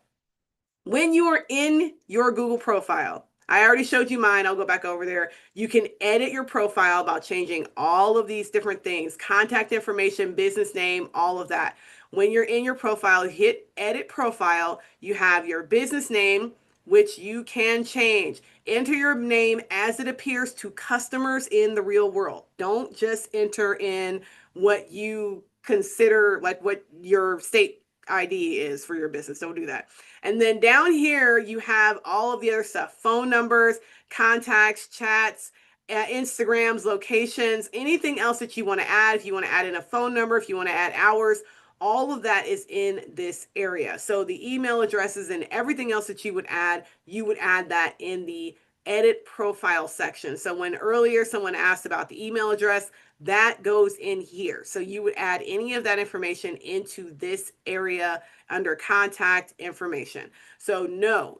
when you are in your Google profile, I already showed you mine. I'll go back over there. You can edit your profile about changing all of these different things, contact information, business name, all of that. When you're in your profile, hit edit profile. You have your business name, which you can change. Enter your name as it appears to customers in the real world. Don't just enter in what you consider like what your state ID is for your business. Don't do that. And then down here, you have all of the other stuff, phone numbers, contacts, chats, Instagrams, locations, anything else that you want to add. If you want to add in a phone number, if you want to add hours, all of that is in this area. So the email addresses and everything else that you would add that in the edit profile section. So when earlier someone asked about the email address, that goes in here. So you would add any of that information into this area under contact information. So no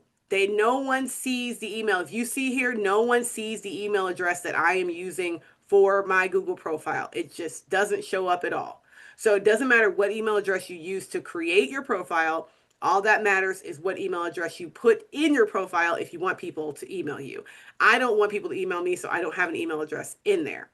one sees the email. If you see here, no one sees the email address that I am using for my Google profile. It just doesn't show up at all. So it doesn't matter what email address you use to create your profile. All that matters is what email address you put in your profile if you want people to email you. I don't want people to email me, so I don't have an email address in there.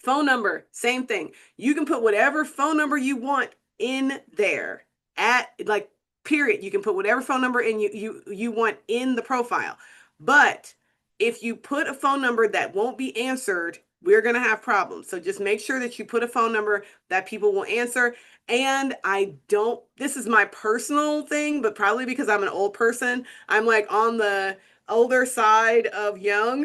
Phone number, same thing. You can put whatever phone number you want in there at like period. You can put whatever phone number in you want in the profile. But if you put a phone number that won't be answered, we're going to have problems. So just make sure that you put a phone number that people will answer. And this is my personal thing, but probably because I'm an old person, I'm like on the older side of young.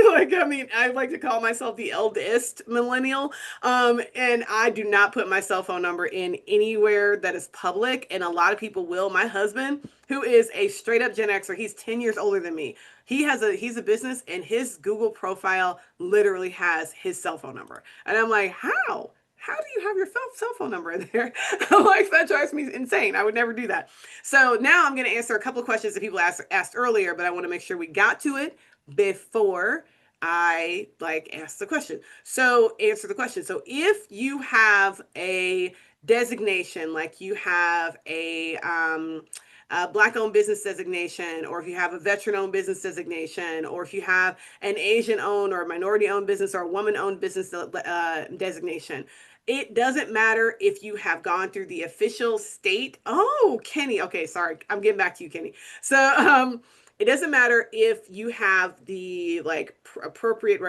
Like, I mean, I like to call myself the eldest millennial. And I do not put my cell phone number in anywhere that is public. And a lot of people will. My husband, who is a straight up Gen Xer, he's 10 years older than me. He's a business and his Google profile literally has his cell phone number. And I'm like, how? how do you have your cell phone number in there? Like, that drives me insane. I would never do that. So now I'm going to answer a couple of questions that people asked earlier, but I want to make sure we got to it before I like ask the question. So answer the question. So if you have a designation, like you have a Black owned business designation, or if you have a veteran owned business designation, or if you have an Asian owned or minority owned business or a woman owned business designation, it doesn't matter if you have gone through the official state. Oh, Kenny. Okay, sorry. I'm getting back to you, Kenny. So, it doesn't matter if you have the like appropriate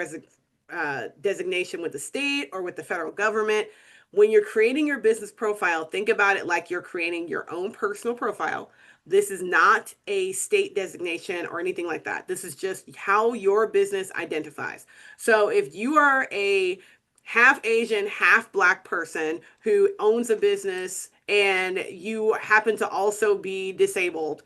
designation with the state or with the federal government. When you're creating your business profile, think about it like you're creating your own personal profile. This is not a state designation or anything like that. This is just how your business identifies. So if you are a half Asian, half Black person who owns a business and you happen to also be disabled,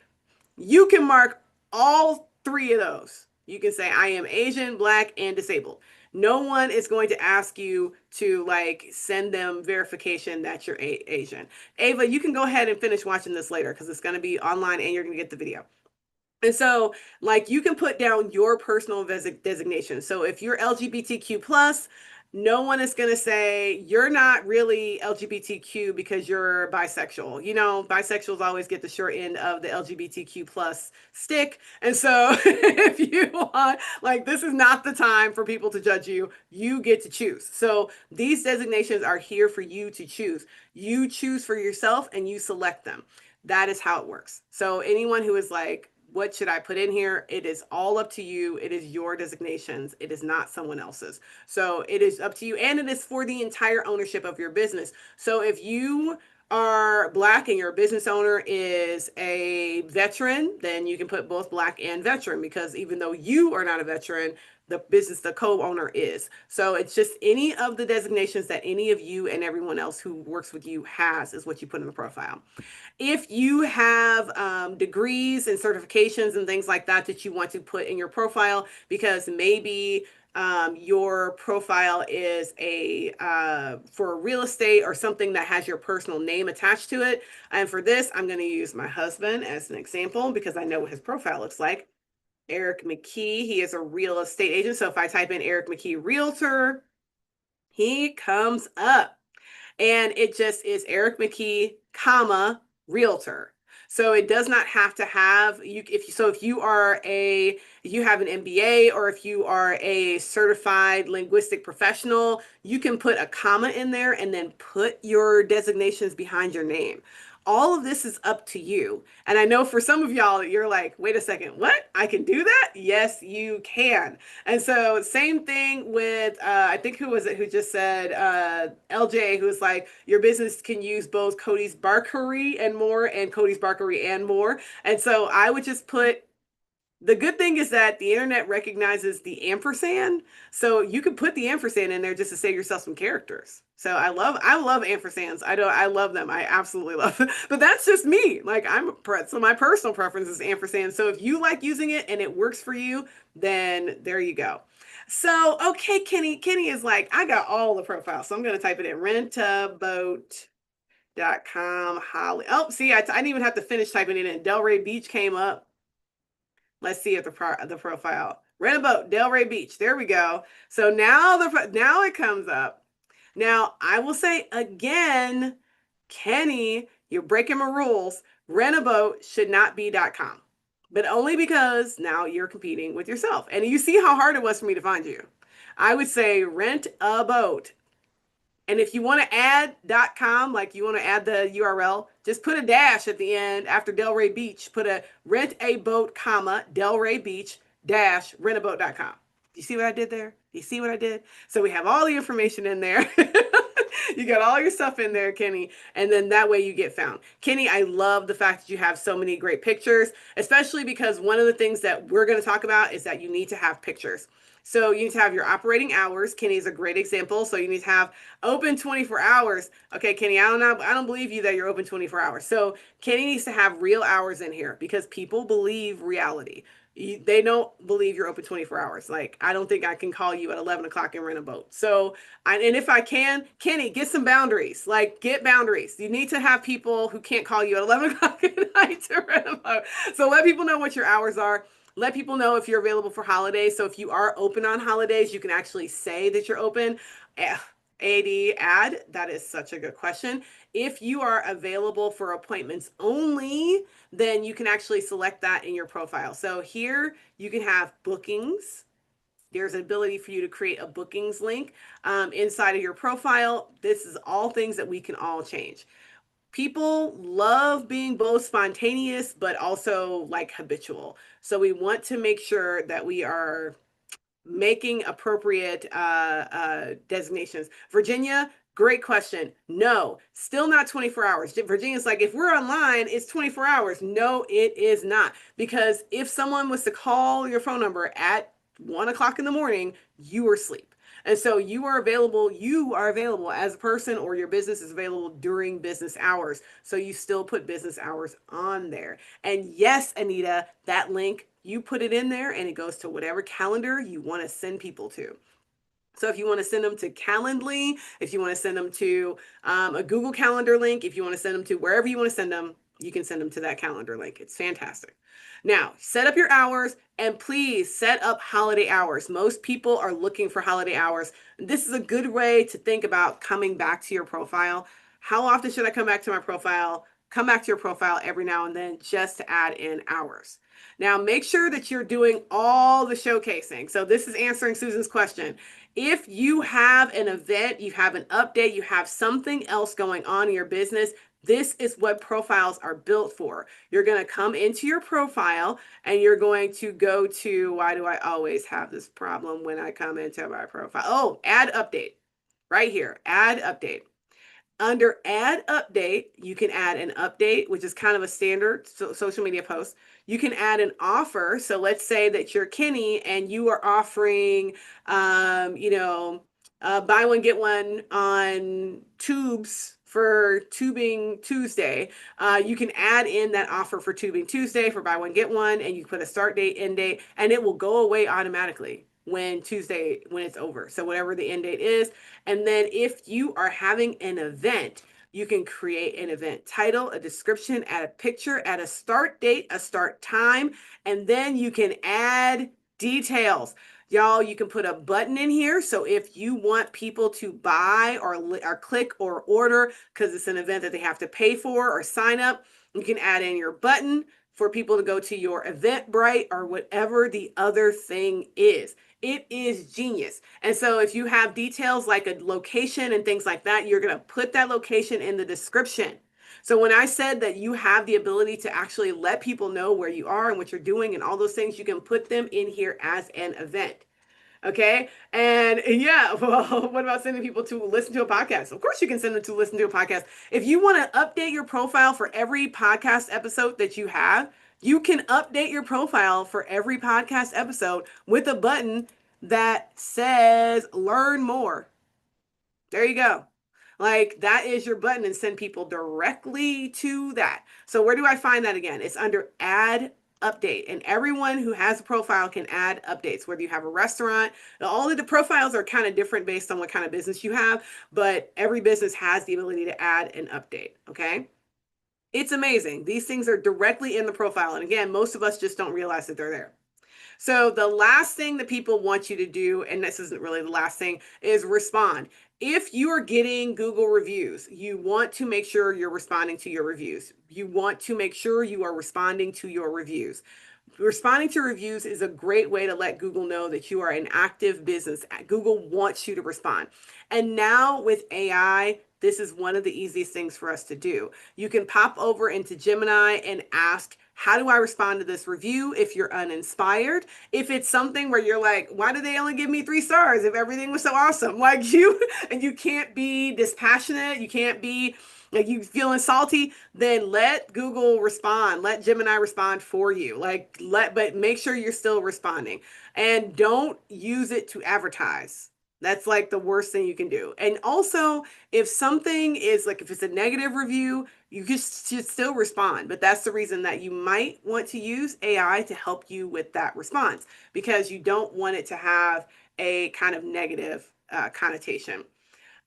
you can mark all three of those. You can say, I am Asian, Black, and disabled. No one is going to ask you to like send them verification that you're Asian. Ava, you can go ahead and finish watching this later because it's going to be online and you're going to get the video. And so, like, you can put down your personal designation. So if you're LGBTQ plus, no one is going to say you're not really LGBTQ because you're bisexual. You know, bisexuals always get the short end of the LGBTQ plus stick. And so if you want, like, this is not the time for people to judge you. You get to choose. So these designations are here for you to choose. You choose for yourself and you select them. That is how it works. So anyone who is like, what should I put in here? It is all up to you. It is your designations. It is not someone else's. So it is up to you. And it is for the entire ownership of your business. So if you are Black and your business owner is a veteran, then you can put both Black and veteran, because even though you are not a veteran, the business, the co-owner is. So it's just any of the designations that any of you and everyone else who works with you has is what you put in the profile. If you have degrees and certifications and things like that that you want to put in your profile, because maybe your profile is a for real estate or something that has your personal name attached to it. And for this, I'm going to use my husband as an example because I know what his profile looks like. Eric McKee, he is a real estate agent. So if I type in Eric McKee Realtor, he comes up. And it just is Eric McKee, comma, realtor. So it does not have to have you if you are if you have an MBA or if you are a certified linguistic professional, you can put a comma in there and then put your designations behind your name. All of this is up to you. And I know for some of y'all, you're like, wait a second, what? I can do that? Yes, you can. And so same thing with, I think who was it who just said, LJ, who was like, your business can use both Cody's Barkery and more and Cody's Barkery and more. And so I would just put, the good thing is that the internet recognizes the ampersand, so you can put the ampersand in there just to save yourself some characters. So I love ampersands. I love them. I absolutely love them. But that's just me. Like so my personal preference is ampersand. So if you like using it and it works for you, then there you go. So okay, Kenny is like, I got all the profiles, so I'm gonna type it in rentaboat.com. Holly. Oh, see, I didn't even have to finish typing it in. Delray Beach came up. Let's see if the profile. Rent a boat, Delray Beach. There we go. So now it comes up. Now I will say again, Kenny, you're breaking my rules. Rent a boat should not be .com, but only because now you're competing with yourself. And you see how hard it was for me to find you. I would say rent a boat. And if you want to add .com, like you want to add the URL, just put a dash at the end after Delray Beach. Put a rent a boat, comma, Delray Beach dash rentaboat.com. You see what I did there? You see what I did? So we have all the information in there. You got all your stuff in there, Kenny, and then that way you get found. Kenny, I love the fact that you have so many great pictures, especially because one of the things that we're going to talk about is that you need to have pictures. So you need to have your operating hours. Kenny is a great example. So you need to have open 24 hours. Okay, Kenny, I don't believe you that you're open 24 hours. So Kenny needs to have real hours in here because people believe reality. They don't believe you're open 24 hours. Like, I don't think I can call you at 11 o'clock and rent a boat. So, and if I can, Kenny, get some boundaries. Like, get boundaries. You need to have people who can't call you at 11 o'clock at night to rent a boat. So let people know what your hours are. Let people know if you're available for holidays. So if you are open on holidays, you can actually say that you're open. Eh, AD, that is such a good question. If you are available for appointments only, then you can actually select that in your profile. So here you can have bookings. There's an ability for you to create a bookings link inside of your profile. This is all things that we can all change. People love being both spontaneous but also like habitual. So we want to make sure that we are making appropriate designations. Virginia, great question. No, still not 24 hours. Virginia's like, if we're online, it's 24 hours. No, it is not. Because if someone was to call your phone number at 1 o'clock in the morning, you are asleep. And so you are available as a person, or your business is available during business hours. So you still put business hours on there. And yes, Anita, that link, you put it in there and it goes to whatever calendar you want to send people to. So if you want to send them to Calendly, if you want to send them to a Google Calendar link, if you want to send them to wherever you want to send them, you can send them to that calendar link. It's fantastic. Now, set up your hours and please set up holiday hours. Most people are looking for holiday hours. This is a good way to think about coming back to your profile. How often should I come back to my profile? Come back to your profile every now and then just to add in hours. Now, make sure that you're doing all the showcasing. So this is answering Susan's question. If you have an event, you have an update, you have something else going on in your business, this is what profiles are built for. You're going to come into your profile and you're going to go to, why do I always have this problem when I come into my profile? Oh, add update right here, add update. Under add update, you can add an update, which is kind of a standard social media post. You can add an offer. So let's say that you're Kenny and you are offering, buy one, get one on tubes for Tubing Tuesday. You can add in that offer for Tubing Tuesday for buy one, get one, and you put a start date, end date, and it will go away automatically when it's over. So whatever the end date is. And then if you are having an event, you can create an event title, a description, add a picture, add a start date, a start time, and then you can add details. Y'all, you can put a button in here. So if you want people to buy or click or order because it's an event that they have to pay for or sign up, you can add in your button for people to go to your Eventbrite or whatever the other thing is. It is genius. And so if you have details like a location and things like that, you're going to put that location in the description. So when I said that you have the ability to actually let people know where you are and what you're doing and all those things, you can put them in here as an event. Okay. And yeah, well, what about sending people to listen to a podcast? Of course, you can send them to listen to a podcast. If you want to update your profile for every podcast episode that you have, you can update your profile for every podcast episode with a button that says learn more. There you go. Like that is your button and send people directly to that. So where do I find that again? It's under add update, and everyone who has a profile can add updates, whether you have a restaurant. All of the profiles are kind of different based on what kind of business you have, but every business has the ability to add an update. Okay. It's amazing. These things are directly in the profile. And again, most of us just don't realize that they're there. So the last thing that people want you to do, and this isn't really the last thing, is respond. If you are getting Google reviews, you want to make sure you're responding to your reviews. You want to make sure you are responding to your reviews. Responding to reviews is a great way to let Google know that you are an active business. Google wants you to respond. And now with AI, this is one of the easiest things for us to do. You can pop over into Gemini and ask, how do I respond to this review if you're uninspired? If it's something where you're like, why do they only give me 3 stars if everything was so awesome? Like and you can't be dispassionate, you can't be like you feeling salty, then let Google respond. Let Gemini respond for you. But make sure you're still responding. And don't use it to advertise. That's like the worst thing you can do. And also, if something is like, if it's a negative review, you just should still respond. But that's the reason that you might want to use AI to help you with that response because you don't want it to have a kind of negative connotation.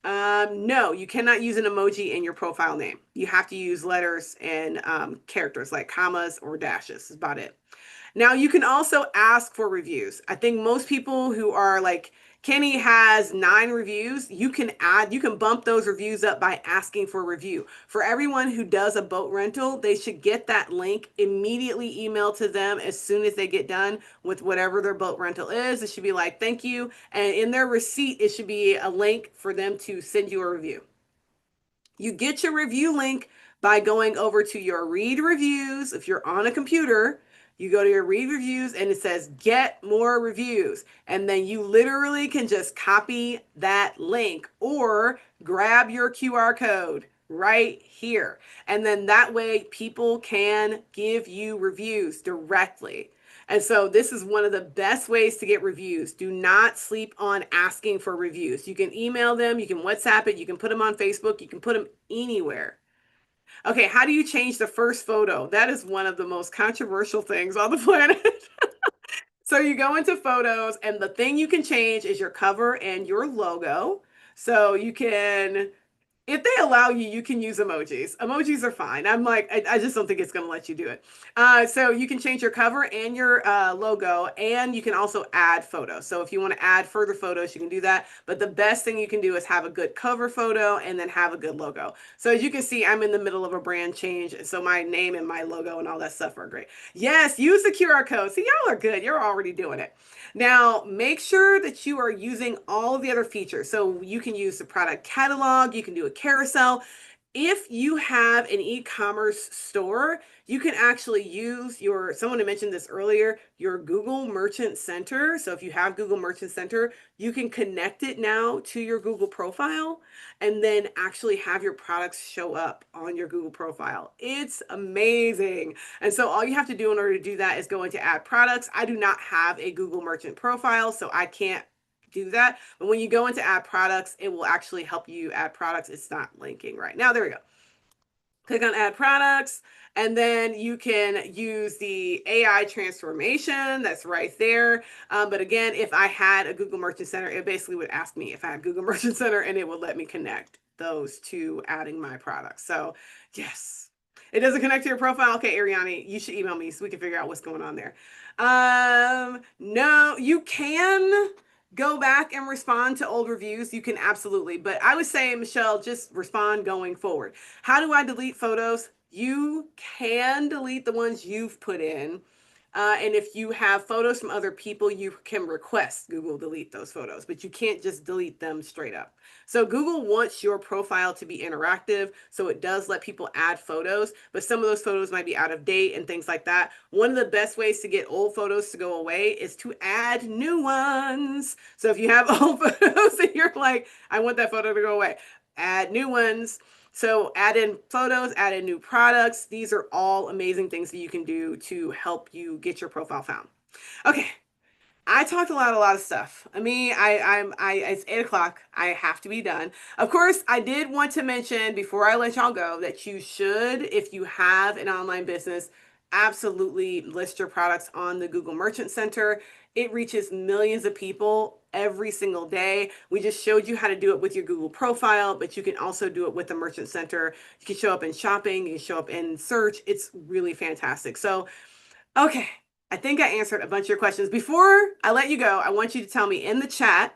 No, you cannot use an emoji in your profile name. You have to use letters and characters like commas or dashes. That's about it. Now you can also ask for reviews. I think most people who are like, Kenny has 9 reviews. You can bump those reviews up by asking for a review. For everyone who does a boat rental, they should get that link immediately emailed to them as soon as they get done with whatever their boat rental is. It should be like, thank you. And in their receipt, it should be a link for them to send you a review. You get your review link by going over to your read reviews. If you're on a computer, you go to your read reviews and it says get more reviews. And then you literally can just copy that link or grab your QR code right here. And then that way people can give you reviews directly. And so this is one of the best ways to get reviews. Do not sleep on asking for reviews. You can email them, you can WhatsApp it, you can put them on Facebook, you can put them anywhere. Okay, how do you change the first photo? That is one of the most controversial things on the planet. So you go into photos, and the thing you can change is your cover and your logo. So you can if they allow you, you can use emojis. Emojis are fine. I'm like, I just don't think it's going to let you do it. So you can change your cover and your logo, and you can also add photos. So if you want to add further photos, you can do that. But the best thing you can do is have a good cover photo and then have a good logo. So as you can see, I'm in the middle of a brand change. So my name and my logo and all that stuff are great. Yes, use the QR code. See, y'all are good. You're already doing it. Now, make sure that you are using all of the other features. So you can use the product catalog, you can do a carousel. If you have an e-commerce store, you can actually use someone had mentioned this earlier, your Google Merchant Center. So if you have Google Merchant Center, you can connect it now to your Google profile and then actually have your products show up on your Google profile. It's amazing. And so all you have to do in order to do that is go into add products. I do not have a Google Merchant profile, so I can't do that. But when you go into add products, it will actually help you add products. It's not linking right now. There we go. Click on add products, and then you can use the AI transformation that's right there. But again, if I had a Google Merchant Center, it basically would ask me if I had Google Merchant Center and it would let me connect those to adding my products. So yes, it doesn't connect to your profile. Okay, Ariani, you should email me so we can figure out what's going on there. No, you can go back and respond to old reviews. You can absolutely, but I would say, Michelle, just respond going forward. How do I delete photos? You can delete the ones you've put in. And if you have photos from other people, you can request Google delete those photos, but you can't just delete them straight up. So Google wants your profile to be interactive. So it does let people add photos, but some of those photos might be out of date and things like that. One of the best ways to get old photos to go away is to add new ones. So if you have old photos and you're like, I want that photo to go away, add new ones. So add in photos, add in new products. These are all amazing things that you can do to help you get your profile found. Okay, I talked a lot of stuff. I mean, it's 8 o'clock. I have to be done. Of course, I did want to mention before I let y'all go that you should, if you have an online business, absolutely list your products on the Google Merchant Center. It reaches millions of people every single day. We just showed you how to do it with your Google profile, but you can also do it with the Merchant Center. You can show up in shopping, you can show up in search. It's really fantastic. So okay, I think I answered a bunch of your questions. Before I let you go, I want you to tell me in the chat,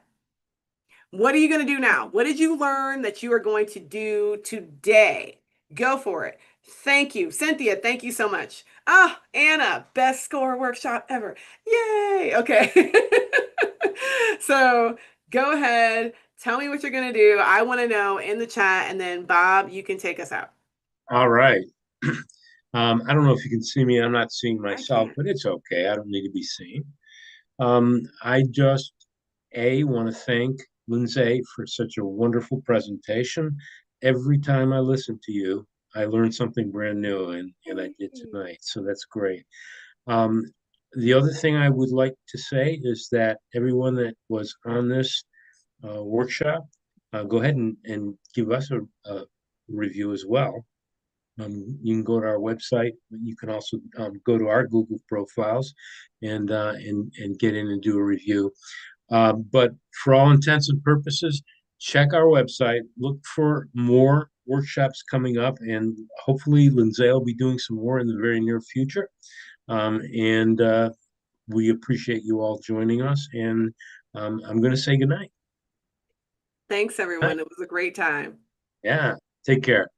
what are you going to do now? What did you learn that you are going to do today? Go for it. Thank you. Cynthia, thank you so much. Ah, oh, Anna, best score workshop ever. Yay. Okay. So go ahead. Tell me what you're going to do. I want to know in the chat. And then, Bob, you can take us out. All right. I don't know if you can see me. I'm not seeing I myself, can't. but it's okay. I don't need to be seen. I just, want to thank Lindsay for such a wonderful presentation. Every time I listen to you, I learn something brand new, and I did tonight. So that's great. Um, the other thing I would like to say is that everyone that was on this workshop, go ahead and give us a review as well. You can go to our website. You can also go to our Google profiles and get in and do a review. But for all intents and purposes, check our website. Look for more workshops coming up, and hopefully Lindsay will be doing some more in the very near future. And we appreciate you all joining us. And I'm going to say goodnight. Thanks, everyone. It was a great time. Yeah, take care.